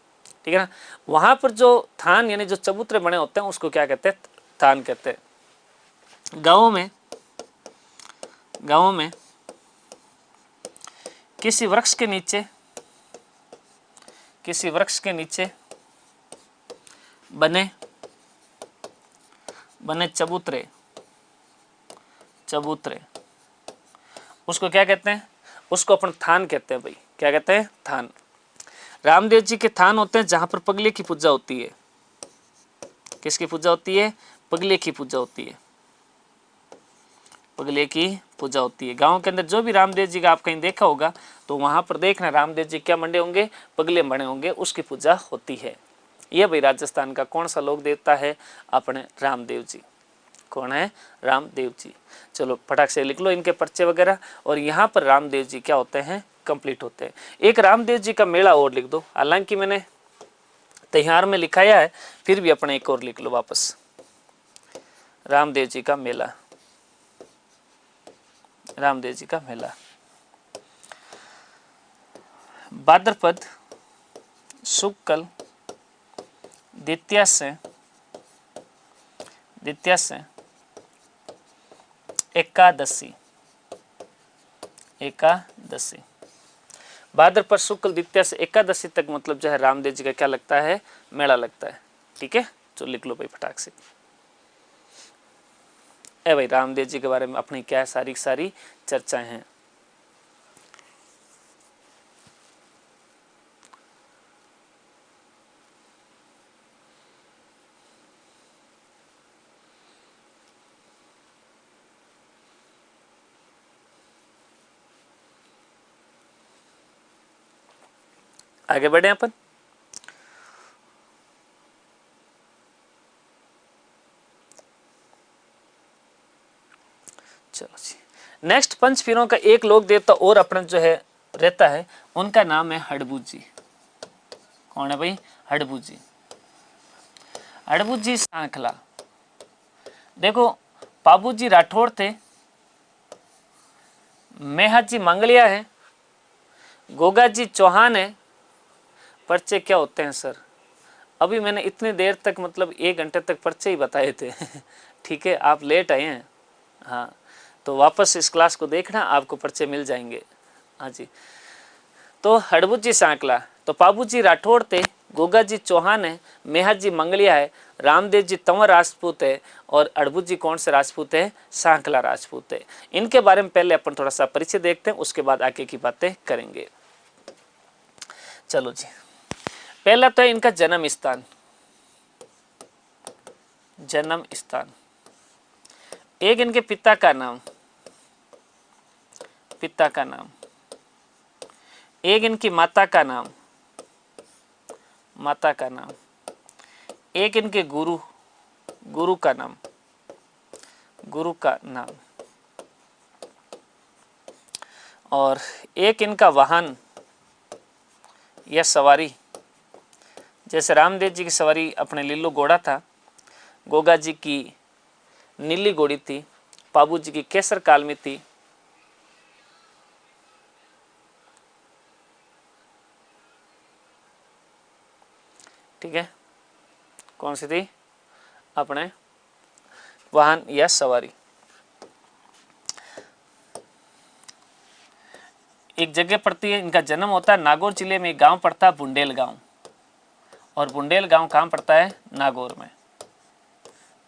ठीक है ना। वहाँ पर जो थान यानी जो चबूतरे बने होते हैं उसको क्या कहते हैं? थान कहते हैं। गाँवों में किसी वृक्ष के नीचे बने चबूतरे उसको क्या कहते हैं? उसको अपन थान कहते हैं भाई। क्या कहते हैं? थान। रामदेव जी के थान होते हैं जहां पर पगले की पूजा होती है। किसकी पूजा होती है? पगले की पूजा होती है। पगले की पूजा होती है। गांव के अंदर जो भी रामदेव जी का आप कहीं देखा होगा तो वहां पर देखना रामदेव जी क्या मंडे होंगे? पगले बने होंगे, उसकी पूजा होती है। यह भाई राजस्थान का कौन सा लोक देवता है? अपने रामदेव जी। कौन है? रामदेव जी। चलो फटाक से लिख लो इनके पर्चे वगैरह। और यहाँ पर रामदेव जी क्या होते हैं? कंप्लीट होते हैं। एक रामदेव जी का मेला और लिख दो, हालांकि मैंने तैयार में लिखाया है, फिर भी अपने एक और लिख लो वापस। रामदेव जी का मेला, रामदेव जी का मेला भाद्रपद शुक्ल द्वितीया से एकादशी। भाद्रपद शुक्ल द्वितीया से एकादशी तक मतलब जो है रामदेव जी का क्या लगता है? मेला लगता है। ठीक है, तो लिख लो भाई फटाक से। ए भाई रामदेव जी के बारे में अपनी क्या सारी चर्चाएं हैं। आगे बढ़े अपन। चलो जी, नेक्स्ट पंचपीरों का एक लोक देवता और अपना जो है रहता है, उनका नाम है हड़बू जी। कौन है भाई? हड़बू जी। हड़बू जी सांखला। देखो बाबू जी राठौड़ थे, मेहत जी मंगलिया है, गोगा जी चौहान है। पर्चे क्या होते हैं सर? अभी मैंने इतनी देर तक मतलब 1 घंटे तक पर्चे ही बताए थे ठीक है, आप लेट आए हैं। हाँ, तो वापस इस क्लास को देखना, आपको पर्चे मिल जाएंगे। हाँ जी, तो हड़बू जी सांकला, तो बाबू जी राठौड़ थे, गोगा जी चौहान है, मेहत जी मंगलिया है, रामदेव जी तंवर राजपूत है, और अड़बू जी कौन से राजपूत है? सांकला राजपूत है। इनके बारे में पहले अपन थोड़ा सा परिचय देखते हैं, उसके बाद आगे की बातें करेंगे। चलो जी, पहला तो है इनका जन्म स्थान। एक इनके पिता का नाम, एक इनकी माता का नाम, एक इनके गुरु का नाम, और एक इनका वाहन या सवारी। जैसे रामदेव जी की सवारी अपने लीलो घोड़ा था, गोगा जी की नीली घोड़ी थी, बाबू जी की केसर कालमी थी। ठीक है, कौन सी थी? अपने वाहन या सवारी। एक जगह पड़ती है, इनका जन्म होता है नागौर जिले में, एक गांव पड़ता है बुंडेल गांव, और बुंडेल गांव कहाँ पड़ता है? नागौर में।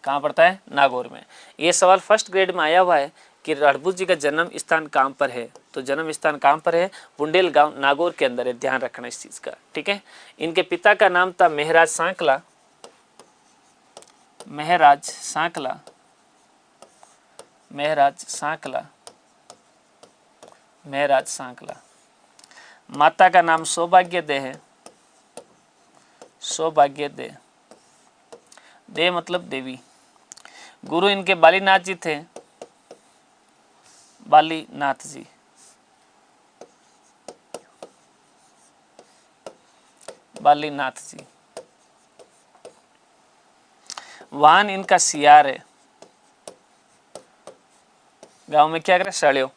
कहाँ पड़ता है? नागौर में। ये सवाल फर्स्ट ग्रेड में आया हुआ है कि हड़बू जी का जन्म स्थान कहाँ पर है, तो जन्म स्थान कहाँ पर है? बुंडेल गांव नागौर के अंदर है, ध्यान रखना इस चीज का। ठीक है, इनके पिता का नाम था महराज सांकला, महराज सांकला। माता का नाम सौभाग्य दे है, सौभाग्य दे, दे मतलब देवी। गुरु इनके बालीनाथ जी थे, बालीनाथ जी। बालीनाथ जी। वाहन इनका सियार है। गांव में क्या करे, साड़ियो।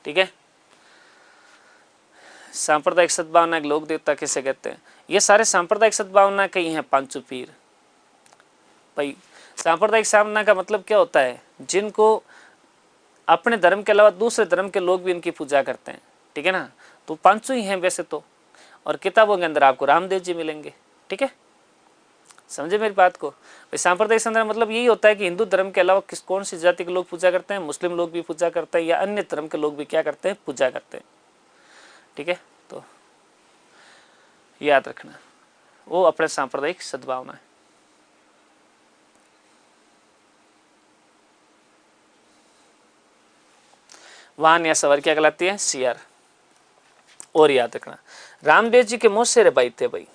ठीक है। सांप्रदायिक सद्भावना के लोक देवता किसे कहते हैं? ये सारे सांप्रदायिक सद्भावना के ही हैं पांचों पीर। भाई सांप्रदायिक सद्भावना का मतलब क्या होता है? जिनको अपने धर्म के अलावा दूसरे धर्म के लोग भी इनकी पूजा करते हैं। ठीक है ना। तो पांचों ही हैं वैसे तो, और किताबों के अंदर आपको रामदेव जी मिलेंगे। ठीक है, समझे मेरी बात को? सांप्रदायिक संदर्भ मतलब यही होता है कि हिंदू धर्म के अलावा किस कौन सी जाति के लोग पूजा करते हैं, मुस्लिम लोग भी पूजा करते हैं, या अन्य धर्म के लोग भी क्या करते हैं, पूजा करते हैं। ठीक है, तो याद रखना, वो अपने सांप्रदायिक सद्भावना है। वाहन या सवार क्या कहलाती है? सियार। और याद रखना, रामदेव जी के मौसेरे भाई थे भाई।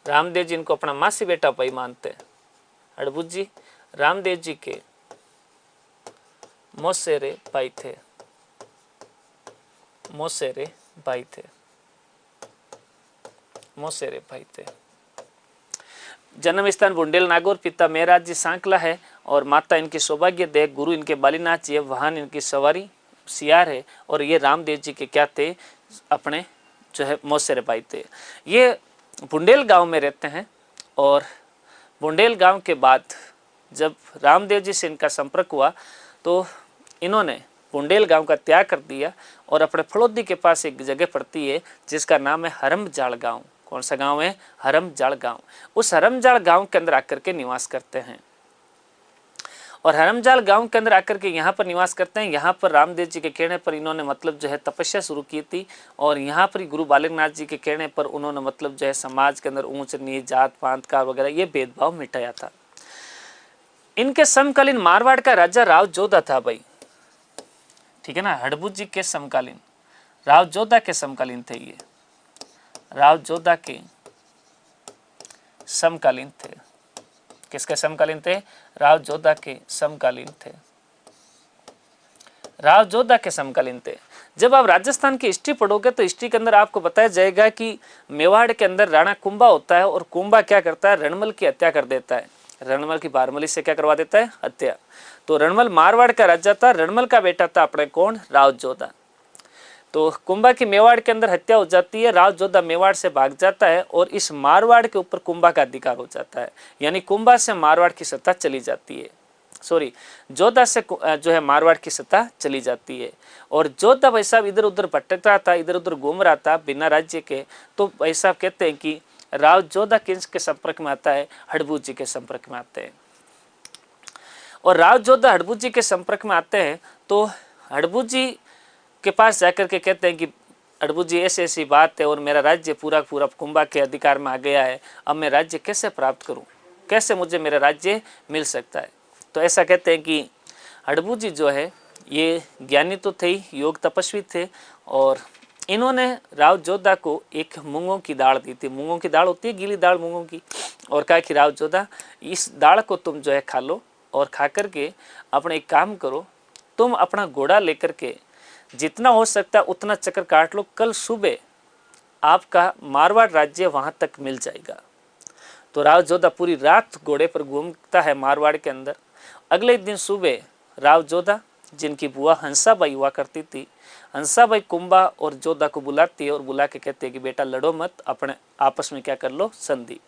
रामदेव जी इनको अपना मासी बेटा भाई मानते हैं। हड़बूत जी रामदेव जी के मौसेरे भाई थे, मौसेरे भाई थे, मौसेरे भाई थे। जन्म स्थान बुंडेल नागौर, पिता महराज जी सांकला है और माता इनकी सौभाग्य दे, गुरु इनके बालीनाथ जी है, वाहन इनकी सवारी सियार है, और ये रामदेव जी के क्या थे? अपने जो है मौसेरे भाई थे। ये बुंडेल गांव में रहते हैं, और बुंडेल गांव के बाद जब रामदेव जी से इनका संपर्क हुआ तो इन्होंने बुंडेल गांव का त्याग कर दिया और अपने फड़ोदी के पास एक जगह पड़ती है जिसका नाम है हरमजाल गांव। कौन सा गांव है? हरमजाल गांव। उस हरमजाल गांव के अंदर आकर के निवास करते हैं, और हरमजाल गांव के अंदर आकर के यहाँ पर निवास करते हैं। यहाँ पर रामदेव जी के कहने पर इन्होंने मतलब जो है तपस्या शुरू की थी, और यहाँ पर गुरु बालकनाथ जी के कहने पर उन्होंने मतलब जो है समाज के अंदर ऊंच नीच जात पात का वगैरह ये भेदभाव मिटाया था। इनके समकालीन मारवाड़ का राजा राव जोधा था भाई। ठीक है ना, हड़बू जी के समकालीन, राव जोधा के समकालीन थे ये, राव जोधा के समकालीन थे। किसके समकालीन थे? राव जोधा के समकालीन थे, राव जोधा के समकालीन थे। जब आप राजस्थान की हिस्ट्री पढ़ोगे तो हिस्ट्री के अंदर आपको बताया जाएगा कि मेवाड़ के अंदर राणा कुंभा होता है, और कुंभा क्या करता है? रणमल की हत्या कर देता है। रणमल की बारमली से क्या करवा देता है? हत्या। तो रणमल मारवाड़ का राजा था, रणमल का बेटा था अपने कौन? राव जोधा। तो कुंभा की मेवाड़ के अंदर हत्या हो जाती है, राव जोधा मेवाड़ से भाग जाता है, और इस मारवाड़ के ऊपर कुंभा का अधिकार हो जाता है, यानी कुंभा से मारवाड़ की सत्ता चली जाती है। सॉरी, जोधा से जो है मारवाड़ की सत्ता चली जाती है। और जोधा भाई साहब इधर उधर भटकता था, इधर उधर घूम रहा था बिना राज्य के। तो भाई साहब कहते हैं कि राव जोधा किसके संपर्क में आता है? हड़बू जी के संपर्क में आते हैं। और राव जोधा हड़बू जी के संपर्क में आते हैं तो हड़बू जी के पास जाकर के कहते हैं कि हड़बू जी ऐसी ऐसी बात है, और मेरा राज्य पूरा पूरा कुंभा के अधिकार में आ गया है, अब मैं राज्य कैसे प्राप्त करूं, कैसे मुझे मेरा राज्य मिल सकता है? तो ऐसा कहते हैं कि हड़बू जी जो है ये ज्ञानी तो थे ही, योग तपस्वी थे, और इन्होंने राव जोधा को एक मूंगों की दाल दी थी। मूंगों की दाल होती है, गीली दाल मूंगों की, और कहा कि राव जोधा इस दाल को तुम जो है खा लो, और खा करके अपने एक काम करो, तुम अपना घोड़ा लेकर के जितना हो सकता है उतना चक्कर काट लो, कल सुबह आपका मारवाड़ राज्य वहां तक मिल जाएगा। तो राव जोधा पूरी रात घोड़े पर घूमता है मारवाड़ के अंदर। अगले दिन सुबह राव जोधा, जिनकी बुआ हंसाबाई हुआ करती थी, हंसाबाई कुंभा और जोधा को बुलाती है और बुला के कहते हैं कि बेटा लड़ो मत, अपने आपस में क्या कर लो? संधि।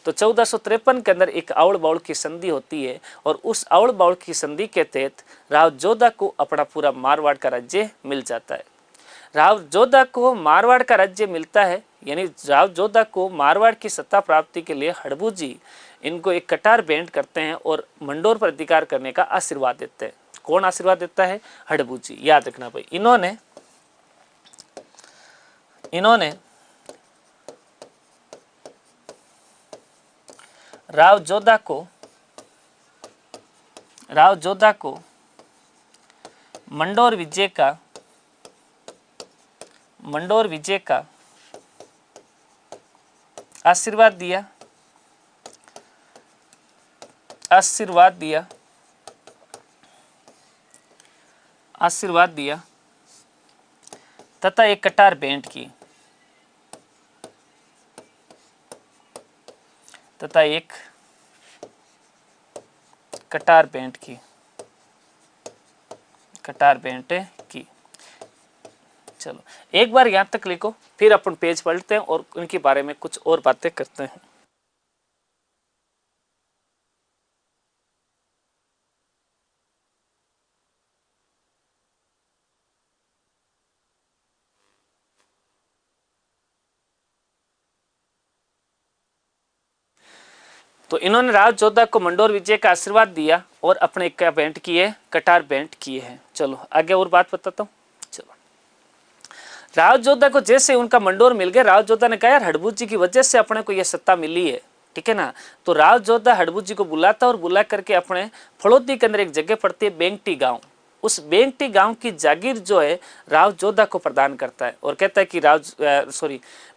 तो 1453 के अंदर एक आवड़ बाउड़ की संधि होती है, और उस आवड़ बाउड़ की संधि के तहत राव जोधा को अपना पूरा मारवाड़ का राज्य मिल जाता है। राव जोधा को मारवाड़ का राज्य मिलता है, यानी राव जोधा को मारवाड़ की सत्ता प्राप्ति के लिए हड़बू जी इनको एक कटार भेंट करते हैं और मंडोर पर अधिकार करने का आशीर्वाद देते हैं। कौन आशीर्वाद देता है? हड़बू जी। याद रखना भाई, इन्होंने राव जोधा को मंडोर विजय का आशीर्वाद दिया तथा एक कटार भेंट की, कटार भेंट की। चलो एक बार यहां तक लिखो, फिर अपन पेज पलटते हैं और उनके बारे में कुछ और बातें करते हैं। तो इन्होंने राज जोधा को मंडोर विजय का आशीर्वाद दिया और अपने क्या भेंट किए, कटार भेंट किए हैं। चलो आगे और बात बताता हूँ। चलो राज जोधा को जैसे उनका मंडोर मिल गया, राज जोधा ने कहा यार हड़बूत जी की वजह से अपने को यह सत्ता मिली है, ठीक है ना। तो राज जोधा हड़बूत जी को बुलाता और बुला करके अपने फड़ौदी के अंदर एक जगह पड़ती है बेंगटी गांव, उस बेंगटी गांव की जागीर जो है राव जोधा को प्रदान करता है और कहता है कि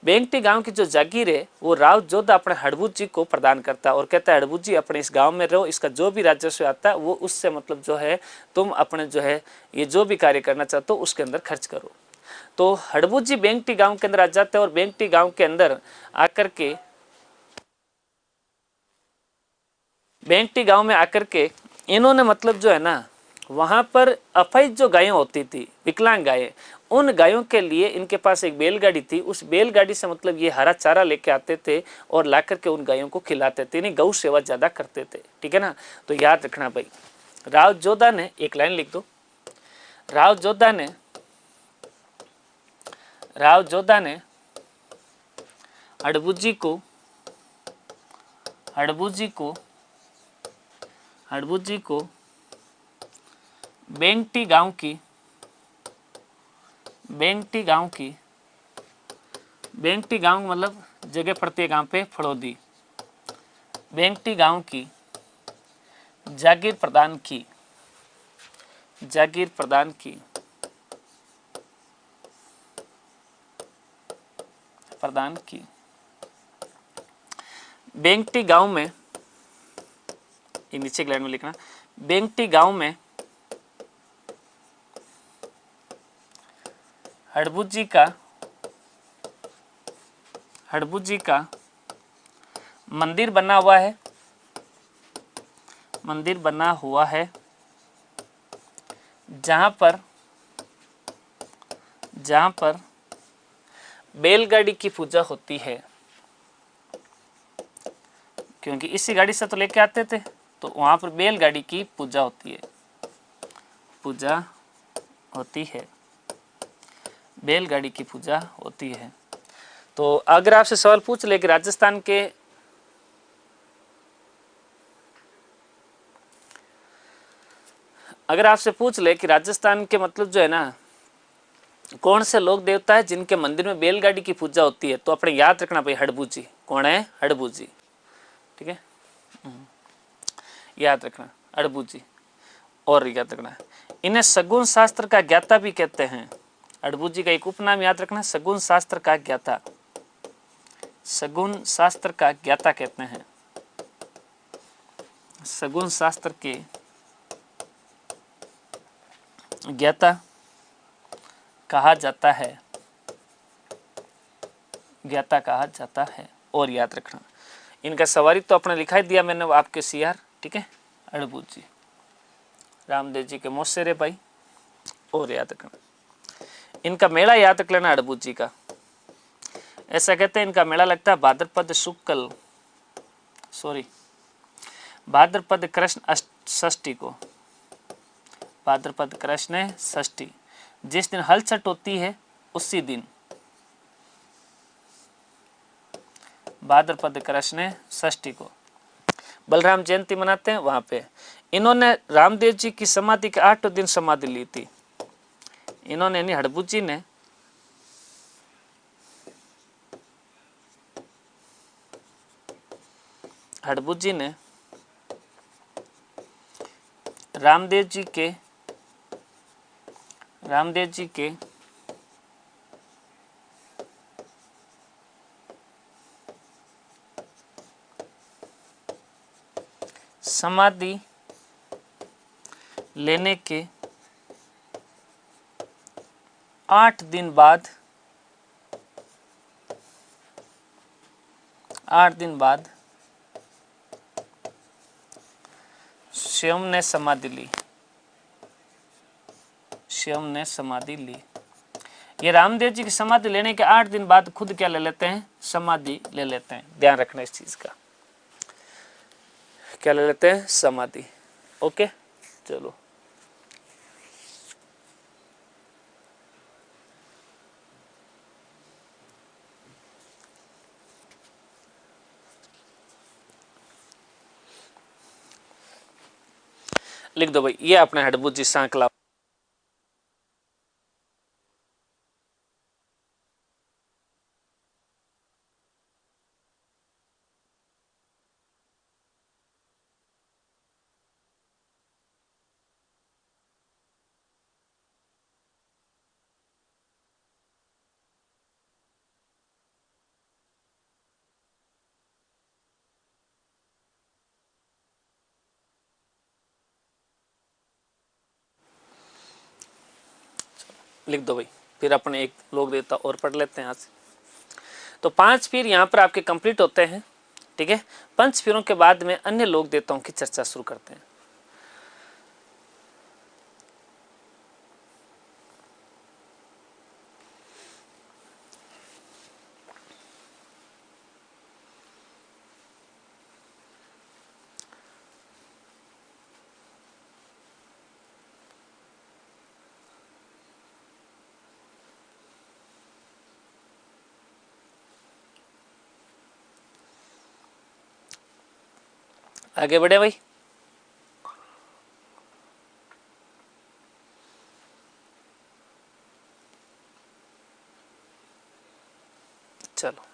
बेंगटी गांव की जो जागीर है वो राव जोधा अपने हड़बूत जी को प्रदान करता है और कहता है हड़बूत जी अपने इस गांव में रहो, इसका जो भी राजस्व आता है वो उससे मतलब जो है तुम अपने जो है ये जो भी कार्य करना चाहते हो उसके अंदर खर्च करो। तो हड़बूत जी बेंगटी गांव के अंदर आ जाते हैं और बेंगटी गांव के अंदर आकर के बेंगटी गांव में आकर के इन्होंने मतलब जो है ना वहां पर अफैज जो गायें होती थी, विकलांग गायें, उन गायों के लिए इनके पास एक बैलगाड़ी थी, उस बैलगाड़ी से मतलब ये हरा चारा लेके आते थे और ला करके उन गायों को खिलाते थे, यानी गौ सेवा ज्यादा करते थे, ठीक है ना। तो याद रखना भाई, राव जोधा ने एक लाइन लिख दो, राव जोधा ने हड़बूत जी को बेंगटी गांव मतलब जगह पड़ती है गांव पे फड़ौदी, बेंगटी गांव की जागीर प्रदान की। बेंगटी गांव में, ये नीचे की लाइन में लिखना, बेंगटी गांव में हड़बूत जी का मंदिर बना हुआ है, जहां पर बैलगाड़ी की पूजा होती है, क्योंकि इसी गाड़ी से तो लेके आते थे, तो वहां पर बैलगाड़ी की पूजा होती है। तो अगर आपसे सवाल पूछ ले कि राजस्थान के मतलब जो है ना कौन से लोक देवता है जिनके मंदिर में बैलगाड़ी की पूजा होती है, तो अपने याद रखना भाई हड़बूत जी। कौन है? हड़बूत जी, ठीक है, याद रखना हड़बूत जी। और याद रखना इन्हें सगुन शास्त्र का ज्ञाता भी कहते हैं। हड़बूत जी का एक उपनाम याद रखना, सगुन शास्त्र का ज्ञाता, सगुन शास्त्र का ज्ञाता कहते हैं, सगुन शास्त्र के ज्ञाता कहा जाता है। और याद रखना इनका सवारी तो अपने लिखा ही दिया मैंने आपके सीआर, ठीक है, हड़बूत जी, रामदेव जी के मोसेरे भाई। और याद रखना इनका मेला याद रख लेना हड़बूत जी का। ऐसा कहते हैं इनका मेला लगता है भाद्रपद कृष्ण षष्ठी को, भाद्रपद कृष्ण षष्ठी, जिस दिन हल छठ होती है उसी दिन भाद्रपद कृष्ण षष्ठी को बलराम जयंती मनाते हैं। वहां पे इन्होंने रामदेव जी की समाधि के 8 दिन समाधि ली थी। इन्होंने यानी हड़बूत जी ने रामदेव जी के रामदेव जी के समाधि लेने के 8 दिन बाद 8 दिन बाद स्वयं ने समाधि ली। स्वयं ने समाधि ली। ये रामदेव जी की समाधि लेने के 8 दिन बाद खुद क्या ले लेते हैं? समाधि ले लेते हैं। ध्यान रखना इस चीज का, क्या ले लेते हैं? समाधि। ओके, चलो लिख दो भाई, ये अपने हडबुज जी सांकला। लिख दो भाई, फिर अपने एक लोक देवता और पढ़ लेते हैं आज। तो 5 पीर यहाँ पर आपके कंप्लीट होते हैं। ठीक है, 5 पीरों के बाद में अन्य लोक देवताओं की चर्चा शुरू करते हैं। आगे बढ़े भाई। चलो,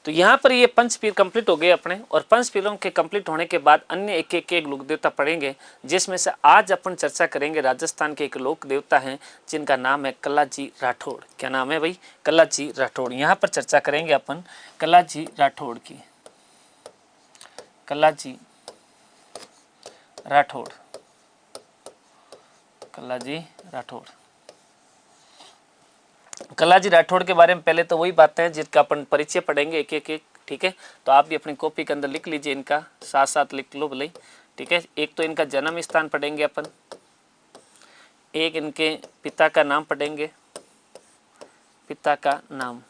तो यहाँ पर ये 5 पीर कंप्लीट हो गए अपने, और 5 पीरों के कंप्लीट होने के बाद अन्य एक एक लोक देवता पढ़ेंगे, जिसमें से आज अपन चर्चा करेंगे राजस्थान के एक लोक देवता हैं जिनका नाम है कल्लाजी राठौड़। क्या नाम है भाई? कल्लाजी राठौड़। यहाँ पर चर्चा करेंगे अपन कल्लाजी राठौड़ की। कल्लाजी राठौड़, कल्लाजी राठौड़। कल्लाजी राठौड़ के बारे में पहले तो वही बातें हैं जिनका अपन परिचय पढ़ेंगे एक एक। ठीक है, तो आप भी अपनी कॉपी के अंदर लिख लीजिए, इनका साथ साथ लिख लो भले। ठीक है, एक तो इनका जन्म स्थान पढ़ेंगे अपन, एक इनके पिता का नाम पढ़ेंगे, पिता का नाम,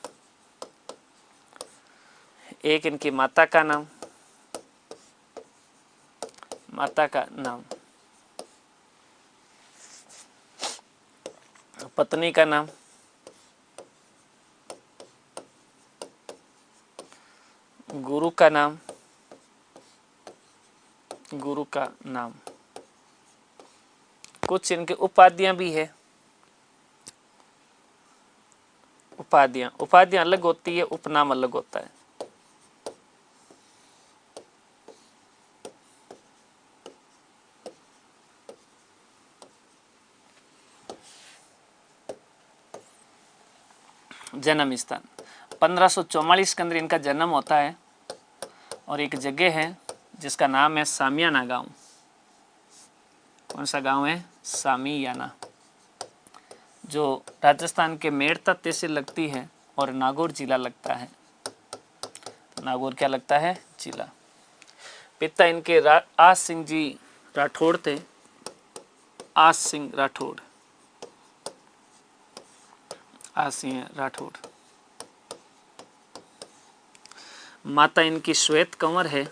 एक इनकी माता का नाम, माता का नाम, पत्नी का नाम, गुरु का नाम, गुरु का नाम। कुछ इनके उपाधियां भी है। उपाधियां अलग होती है, उपनाम अलग होता है। जन्म स्थान 1544 के अंदर इनका जन्म होता है, और एक जगह है जिसका नाम है सामियाना गांव। कौन सा गांव है? सामियाना, जो राजस्थान के मेड़ता तहसील लगती है और नागौर जिला लगता है। नागौर क्या लगता है? जिला। पिता इनके आस सिंह जी राठौड़ थे, आस सिंह राठौड़, आस सिंह राठौड़। माता इनकी श्वेत कंवर है,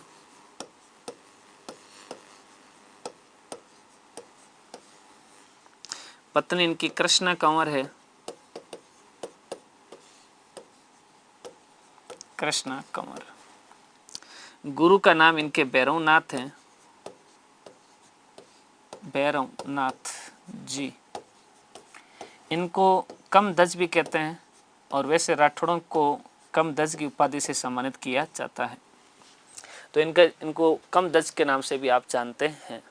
पत्नी इनकी कृष्णा कंवर है, कृष्णा कंवर। गुरु का नाम इनके भैरवनाथ है, भैरवनाथ जी। इनको कम दज भी कहते हैं, और वैसे राठौड़ों को कम दज की उपाधि से सम्मानित किया जाता है। तो इनको कम दज के नाम से भी आप जानते हैं।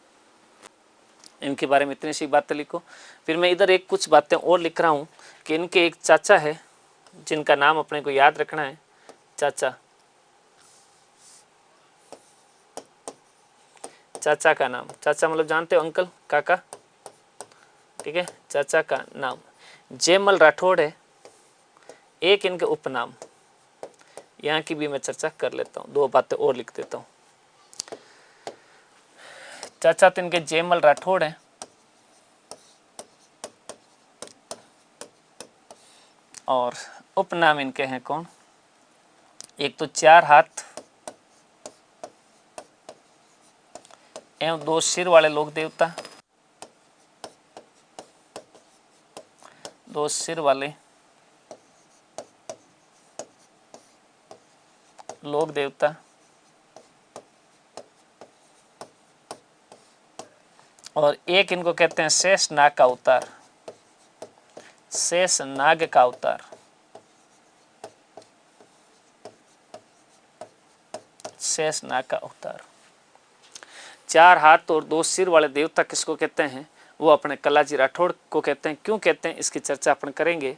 इनके बारे में इतनी सी बातें लिखो। फिर मैं इधर एक कुछ बातें और लिख रहा हूँ कि इनके एक चाचा है जिनका नाम अपने को याद रखना है। चाचा, चाचा का नाम, चाचा मतलब जानते हो अंकल, काका, ठीक है। चाचा का नाम जयमल राठौड़ है। एक इनके उपनाम, यहाँ की भी मैं चर्चा कर लेता हूँ, दो बातें और लिख देता हूँ। चाचा तो इनके जयमल राठौड़ है और उपनाम इनके हैं कौन? एक तो चार हाथ एवं दो सिर वाले लोक देवता, दो सिर वाले लोक देवता और एक इनको कहते हैं शेष नाग का अवतार, शेष नाग का अवतार, शेष नाग का अवतार। चार हाथ और दो सिर वाले देवता किसको कहते हैं? वो अपने कलाजी राठौड़ को कहते हैं। क्यों कहते हैं इसकी चर्चा अपन करेंगे।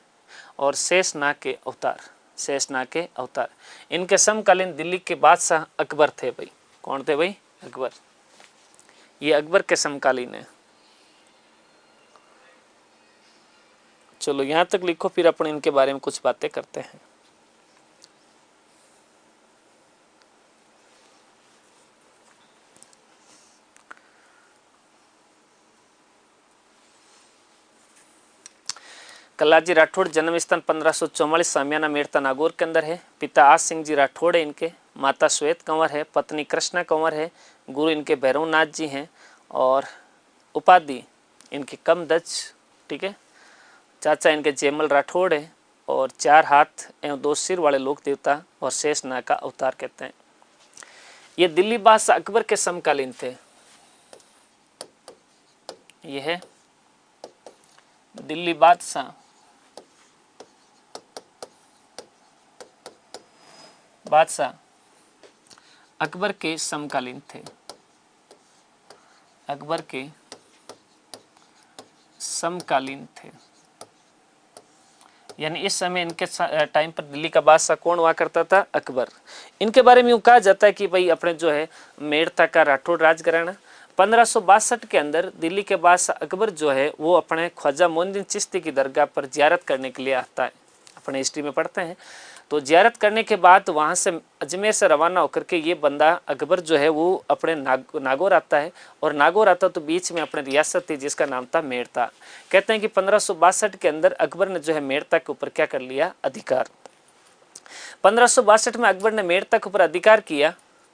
और शेष नाग के अवतार, शेष नाग के अवतार। इनके समकालीन दिल्ली के बादशाह अकबर थे भाई। कौन थे भाई? अकबर। ये अकबर के समकालीन है। चलो यहाँ तक लिखो, फिर अपन इनके बारे में कुछ बातें करते हैं। कलाजी राठौड़ जन्म स्थान 1544 सामियाना मेड़ता नागौर के अंदर है। पिता आज सिंह जी राठौड़ है इनके, माता श्वेत कंवर है, पत्नी कृष्णा कंवर है, गुरु इनके भैरवनाथ जी हैं और उपाधि इनकी कमदच, ठीक है। चाचा इनके जयमल राठौड़ है और चार हाथ एवं दो सिर वाले लोक देवता और शेष नाग का अवतार कहते हैं। ये दिल्ली बादशाह अकबर के समकालीन थे। ये है दिल्ली बादशाह अकबर के समकालीन थे। अकबर के समकालीन थे, यानी इस समय इनके टाइम पर दिल्ली का बादशाह कौन हुआ करता था? अकबर। इनके बारे में यूँ कहा जाता है कि भाई अपने जो है मेड़ता का राठौड़ राजघराना 1562 के अंदर दिल्ली के बादशाह अकबर जो है वो अपने ख्वाजा मोइनुद्दीन चिश्ती की दरगाह पर जियारत करने के लिए आता है। अपने हिस्ट्री में पढ़ते हैं तो जियारत करने के बाद वहाँ से अजमेर से रवाना होकर के ये बंदा अकबर जो है वो अपने नागौर आता है। और नागौर आता तो बीच में अपने रियासत थी जिसका नाम था मेड़ता। कहते हैं कि 1562 के अंदर अकबर ने जो है मेड़ता के ऊपर क्या कर लिया? अधिकार। 1562 में अकबर ने मेड़ता के ऊपर अधिकार किया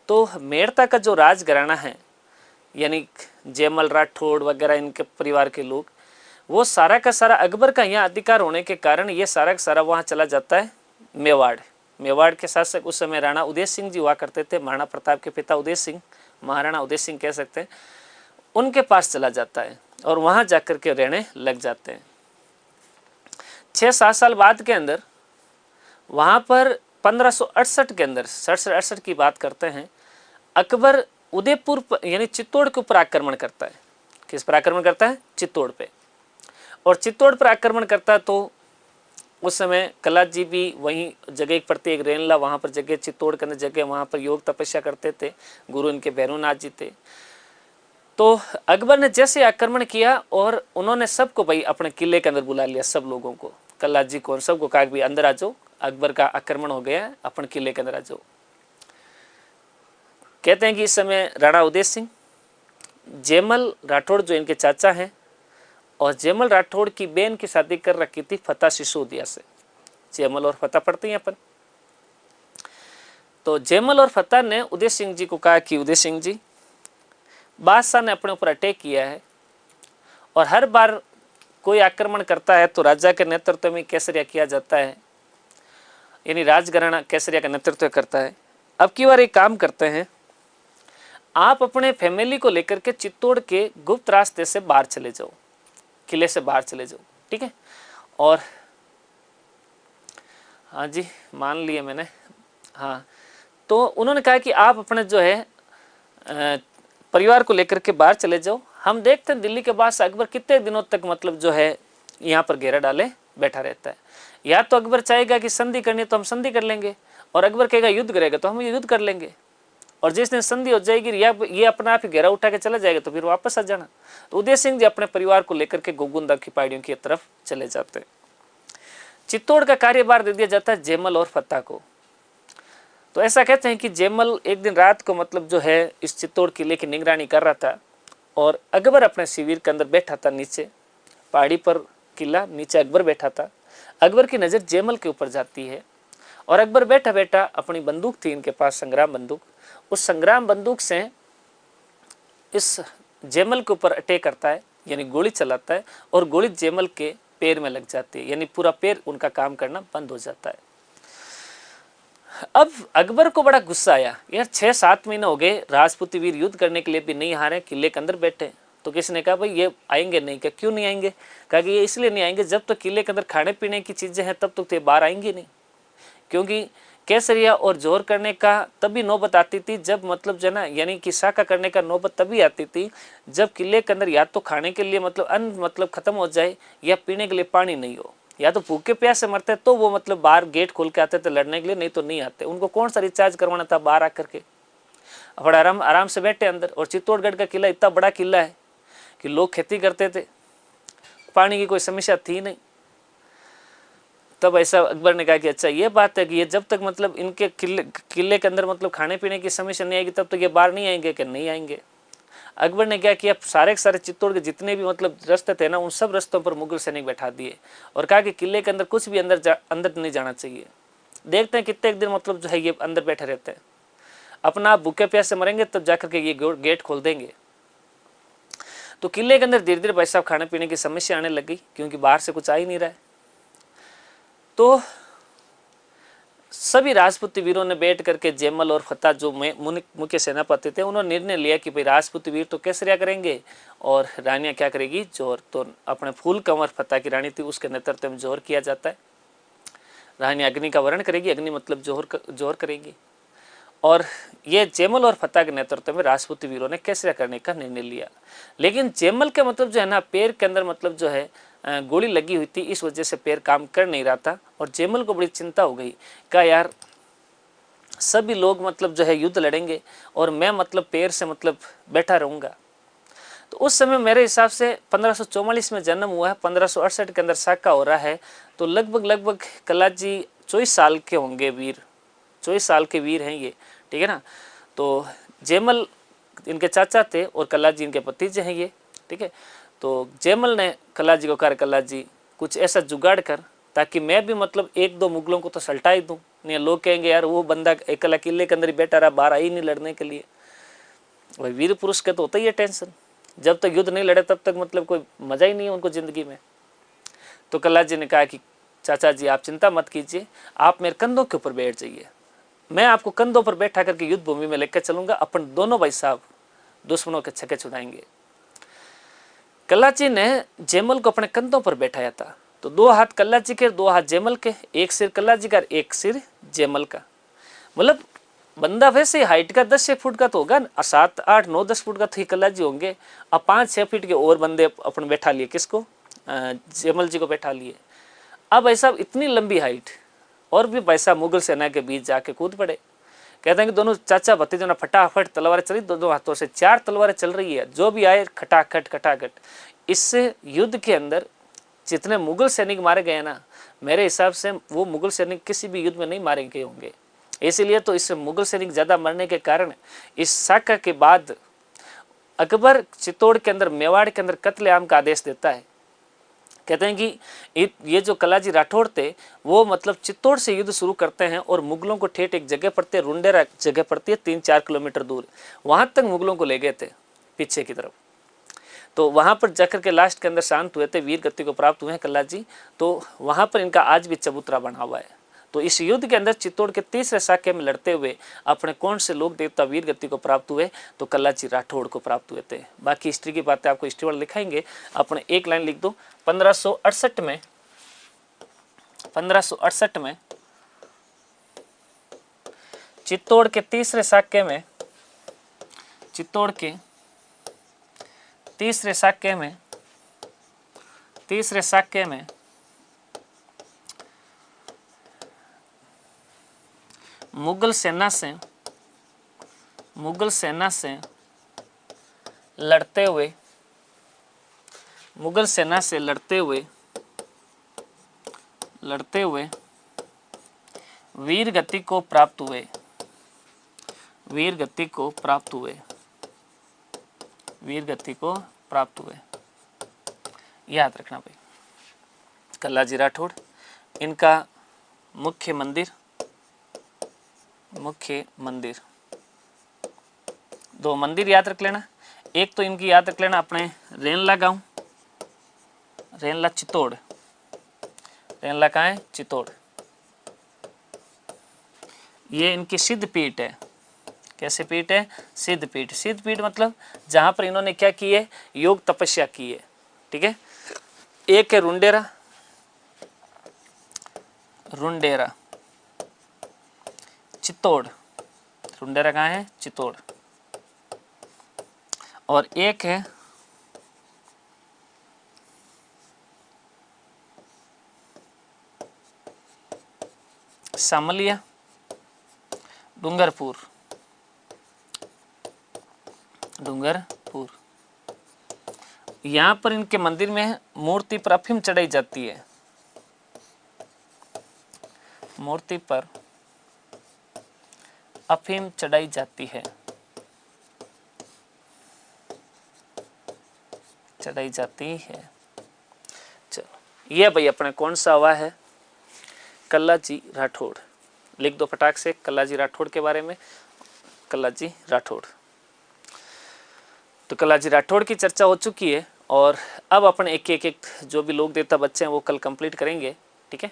तो मेड़ता का जो राजघराना है यानी जयमल राठौड़ वगैरह इनके परिवार के लोग, वो सारा का सारा अकबर का यहाँ अधिकार होने के कारण ये सारा का सारा वहाँ चला जाता है मेवाड़। मेवाड़ के शासक उस समय राणा उदय सिंह जी हुआ करते थे। महाराणा प्रताप के पिता उदय सिंह, महाराणा उदय सिंह कह सकते हैं, उनके पास चला जाता है और वहाँ जाकर के रहने लग जाते हैं। 6-7 साल बाद के अंदर वहाँ पर 1568 के अंदर 67-68 की बात करते हैं, अकबर उदयपुर यानी चित्तौड़ के ऊपर आक्रमण करता है। किस पर आक्रमण करता है? चित्तौड़ पे। और चित्तौड़ पर आक्रमण करता है तो उस समय कलाजी भी वहीं जगह एक पड़ती एक रेनला, वहाँ पर जगह चित्तौड़ के अंदर जगह, वहाँ पर योग तपस्या करते थे। गुरु इनके भैरवनाथ जी थे। तो अकबर ने जैसे आक्रमण किया और उन्होंने सबको भाई अपने किले के अंदर बुला लिया, सब लोगों को, कलाजी को सबको कहा कि अंदर आ जाओ, अकबर का आक्रमण हो गया है, अपन किले के अंदर आ जाओ। कहते हैं कि इस समय राणा उदय सिंह, जयमल राठौड़ जो इनके चाचा हैं और जयमल राठौड़ की बहन की शादी कर रखी थी फतेह सिसोदिया से। जयमल और फतेह पढ़ते हैं अपन। तो जयमल और फतेह ने उदय सिंह जी को कहा कि उदय सिंह जी, बादशाह ने अपने ऊपर अटैक किया है और हर बार कोई आक्रमण करता है तो राजा के नेतृत्व में केसरिया किया जाता है, यानी राजघराना केसरिया का नेतृत्व करता है। अब की बार एक काम करते हैं, आप अपने फैमिली को लेकर के चित्तौड़ के गुप्त रास्ते से बाहर चले जाओ, किले से बाहर चले जाओ, ठीक है। और हाँ जी, मान लिए मैंने। हाँ, तो उन्होंने कहा कि आप अपने जो है परिवार को लेकर के बाहर चले जाओ, हम देखते हैं दिल्ली के बादशाह अकबर कितने दिनों तक मतलब जो है यहाँ पर घेरा डाले बैठा रहता है। या तो अकबर चाहेगा कि संधि करनी तो हम संधि कर लेंगे, और अकबर कहेगा युद्ध करेगा तो हम युद्ध कर लेंगे, और जिस दिन संधि हो जाएगी या ये अपना आप ही घेरा उठा के चला जाएगा तो फिर वापस आ जाना। तो उदय सिंह जी अपने परिवार को लेकर के गोगुंदा की पहाड़ियों की तरफ चले जाते हैं। चित्तौड़ का कार्यभार दे दिया जाता है जयमल और फत्ता को। तो ऐसा कहते हैं कि जयमल एक दिन रात को मतलब जो है इस चित्तौड़ किले की निगरानी कर रहा था, और अकबर अपने शिविर के अंदर बैठा था, नीचे पहाड़ी पर किला, नीचे अकबर बैठा था। अकबर की नज़र जयमल के ऊपर जाती है, और अकबर बैठा बैठा अपनी बंदूक थी इनके पास, संग्राम बंदूक, उस संग्राम बंदूक से इस जयमल के ऊपर अटैक करता है, यानी गोली चलाता है, और गोली जयमल के पैर में लग जाती है, यानी पूरा पैर उनका काम करना बंद हो जाता है। अब अकबर को बड़ा गुस्सा आया, यार 6-7 महीने हो गए राजपूती वीर युद्ध करने के लिए भी नहीं हारे, किले के अंदर बैठे। तो किसी ने कहा भाई ये आएंगे नहीं, क्या क्यों नहीं आएंगे? कहा कि ये इसलिए नहीं आएंगे, जब तक तो किले के अंदर खाने पीने की चीज़ें हैं तब तक तो ये बाहर आएंगे नहीं, क्योंकि केसरिया और जोर करने का तभी नौबत आती थी जब मतलब जो ना, यानी कि साका करने का नौबत तभी आती थी जब किले के अंदर या तो खाने के लिए मतलब अन्न मतलब खत्म हो जाए, या पीने के लिए पानी नहीं हो, या तो भूखे प्यास से मरते तो वो मतलब बाहर गेट खोल के आते थे लड़ने के लिए, नहीं तो नहीं आते। उनको कौन सा रिचार्ज करवाना था बाहर आकर के, बड़ा आराम से बैठे अंदर। और चित्तौड़गढ़ का किला इतना बड़ा किला है कि लोग खेती करते थे, पानी की कोई समस्या थी नहीं। तब ऐसा अकबर ने कहा कि अच्छा ये बात है कि ये जब तक मतलब इनके किले के अंदर मतलब खाने पीने की समस्या नहीं आएगी तब तक ये बाहर नहीं आएंगे, कि नहीं आएंगे। अकबर ने क्या किया, सारे के सारे चित्तौड़ के जितने भी मतलब रास्ते थे ना, उन सब रास्तों पर मुगल सैनिक बैठा दिए, और कहा कि किले के अंदर कुछ भी अंदर नहीं जाना चाहिए। देखते हैं कितने दिन मतलब जो है ये अंदर बैठे रहते हैं, अपना आप भूखे प्यास से मरेंगे तब जाकर के ये गेट खोल देंगे। तो किले के अंदर धीरे धीरे भाई साहब खाने पीने की समस्या आने लग गई, क्योंकि बाहर से कुछ आ ही नहीं रहा है। तो सभी राजपूती वीरों ने बैठ करके जयमल और फत्ता जो मुख्य सेनापति थे, उन्होंने निर्णय लिया कि भाई राजपूती वीर तो केसरिया करेंगे और रानियां क्या करेगी, जोर। तो अपने फूल कंवर फत्ता की रानी थी, उसके नेतृत्व में जोर किया जाता है। रानी अग्नि का वर्ण करेगी, अग्नि मतलब जोर करेगी। और ये जयमल और फत्ता के नेतृत्व में राजपूती वीरों ने केसरिया करने का निर्णय लिया। लेकिन जयमल के मतलब जो है ना, पैर के अंदर मतलब जो है गोली लगी हुई थी, इस वजह से पैर काम कर नहीं रहा था, और जयमल को बड़ी चिंता हो गई। कहा यार सभी लोग मतलब जो है युद्ध लड़ेंगे और मैं मतलब पैर से मतलब बैठा रहूँगा। तो उस समय मेरे हिसाब से 1544 में जन्म हुआ है, 1568 के अंदर साका हो रहा है, तो लगभग कलाजी 24 साल के होंगे वीर, 24 साल के वीर हैं ये, ठीक है ना। तो जयमल इनके चाचा थे और कलाजी इनके भतीजे हैं ये, ठीक है। तो जयमल ने कलाजी को कहा, कलाजी कुछ ऐसा जुगाड़ कर ताकि मैं भी मतलब 1-2 मुगलों को तो सल्टा ही दूँ, नहीं लोग कहेंगे यार वो बंदा अकेला किले के अंदर ही बैठा रहा, बाहर आई नहीं लड़ने के लिए। भाई वीर पुरुष का तो होता ही है टेंशन, जब तक युद्ध नहीं लड़े तब तक मतलब कोई मजा ही नहीं है उनको जिंदगी में। तो कलाजी ने कहा कि चाचा जी आप चिंता मत कीजिए, आप मेरे कंधों के ऊपर बैठ जाइए, मैं आपको कंधों पर बैठा करके युद्ध भूमि में लेकर चलूंगा, अपन दोनों भाई साहब दुश्मनों के छक्के छुड़ाएंगे। कलाची ने जयमल को अपने कंधों पर बैठाया था, तो 2 हाथ कलाची के 2 हाथ जयमल के, एक सिर कलाची का एक सिर जयमल का। मतलब बंदा वैसे हाइट का 10 फुट का तो होगा, 7, 8, 9, 10 फुट का तो ही कलाजी होंगे। अब 5-6 फीट के और बंदे अपन बैठा लिए, किसको, जयमल जी को बैठा लिए। अब भाई साहब इतनी लंबी हाइट, और भी भाई साहब मुगल सेना के बीच जाके कूद पड़े। कहते हैं कि दोनों चाचा भतीजों ने फटाफट तलवारें चली, दोनों हाथों से 4 तलवारें चल रही है, जो भी आए खटाखट खटाखट। इससे युद्ध के अंदर जितने मुगल सैनिक मारे गए ना, मेरे हिसाब से वो मुगल सैनिक किसी भी युद्ध में नहीं मारे गए होंगे। इसीलिए तो इससे मुगल सैनिक ज़्यादा मरने के कारण इस साका के बाद अकबर चित्तौड़ के अंदर, मेवाड़ के अंदर कत्लेआम का आदेश देता है। कहते हैं कि ये जो कलाजी राठौड़ थे वो मतलब चित्तौड़ से युद्ध शुरू करते हैं और मुगलों को ठेठ एक जगह पड़ती है, रुंडेरा जगह पड़ती है 3-4 किलोमीटर दूर, वहां तक मुगलों को ले गए थे पीछे की तरफ। तो वहां पर जाकर के लास्ट के अंदर शांत हुए थे, वीर गति को प्राप्त हुए हैं कलाजी। तो वहां पर इनका आज भी चबूतरा बना हुआ है। तो इस युद्ध के अंदर चित्तौड़ के तीसरे साके में लड़ते हुए अपने कौन से लोक देवता वीर गति को प्राप्त हुए, तो कलाजी राठौड़ को प्राप्त हुए थे। बाकी हिस्ट्री की बातें आपको हिस्ट्री वाले लिखाएंगे, अपने एक लाइन लिख दो। 1568 में चित्तौड़ के तीसरे साके में, चित्तौड़ के तीसरे शाक्य में मुगल सेना से लड़ते हुए वीर गति को प्राप्त हुए। याद रखना भाई, कल्लाजी राठौड़, इनका मुख्य मंदिर, दो मंदिर याद रख लेना। एक तो इनकी याद रख लेना अपने रेनला गांव, रेनला चित्तौड़, रेनला कहाँ है? चित्तौड़। ये इनकी सिद्ध पीठ है। कैसे पीठ है? सिद्ध पीठ। सिद्ध पीठ मतलब जहां पर इन्होंने क्या की है? योग तपस्या की है। ठीक है। एक है रुंडेरा चित्तौड़, रुंडेरा कहाँ है? चित्तौड़। और एक है सामलिया डूंगरपुर। यहां पर इनके मंदिर में मूर्ति पर अफीम चढ़ाई जाती है। मूर्ति पर अफीम चढ़ाई जाती है। चलो, ये भाई अपने कौन सा हुआ है? कल्लाजी राठौड़। लिख दो फटाक से कल्लाजी राठौड़ के बारे में। कल्लाजी राठौड़, तो कल्लाजी राठौड़ की चर्चा हो चुकी है। और अब अपन एक जो भी लोक देवता बच्चे हैं वो कल कंप्लीट करेंगे। ठीक है।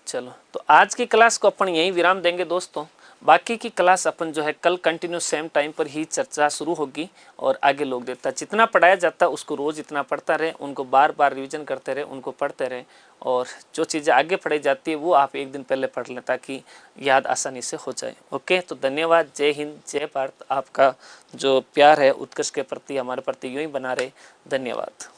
चलो, तो आज की क्लास को अपन यहीं विराम देंगे दोस्तों। बाकी की क्लास अपन जो है कल कंटिन्यू सेम टाइम पर ही चर्चा शुरू होगी। और आगे लोग देता जितना पढ़ाया जाता उसको रोज इतना पढ़ता रहे, उनको बार बार रिवीजन करते रहे, उनको पढ़ते रहे। और जो चीज़ें आगे पढ़ाई जाती है वो आप एक दिन पहले पढ़ लें ताकि याद आसानी से हो जाए। ओके, तो धन्यवाद। जय हिंद, जय भारत। आपका जो प्यार है उत्कर्ष के प्रति, हमारे प्रति यूं ही बना रहे। धन्यवाद।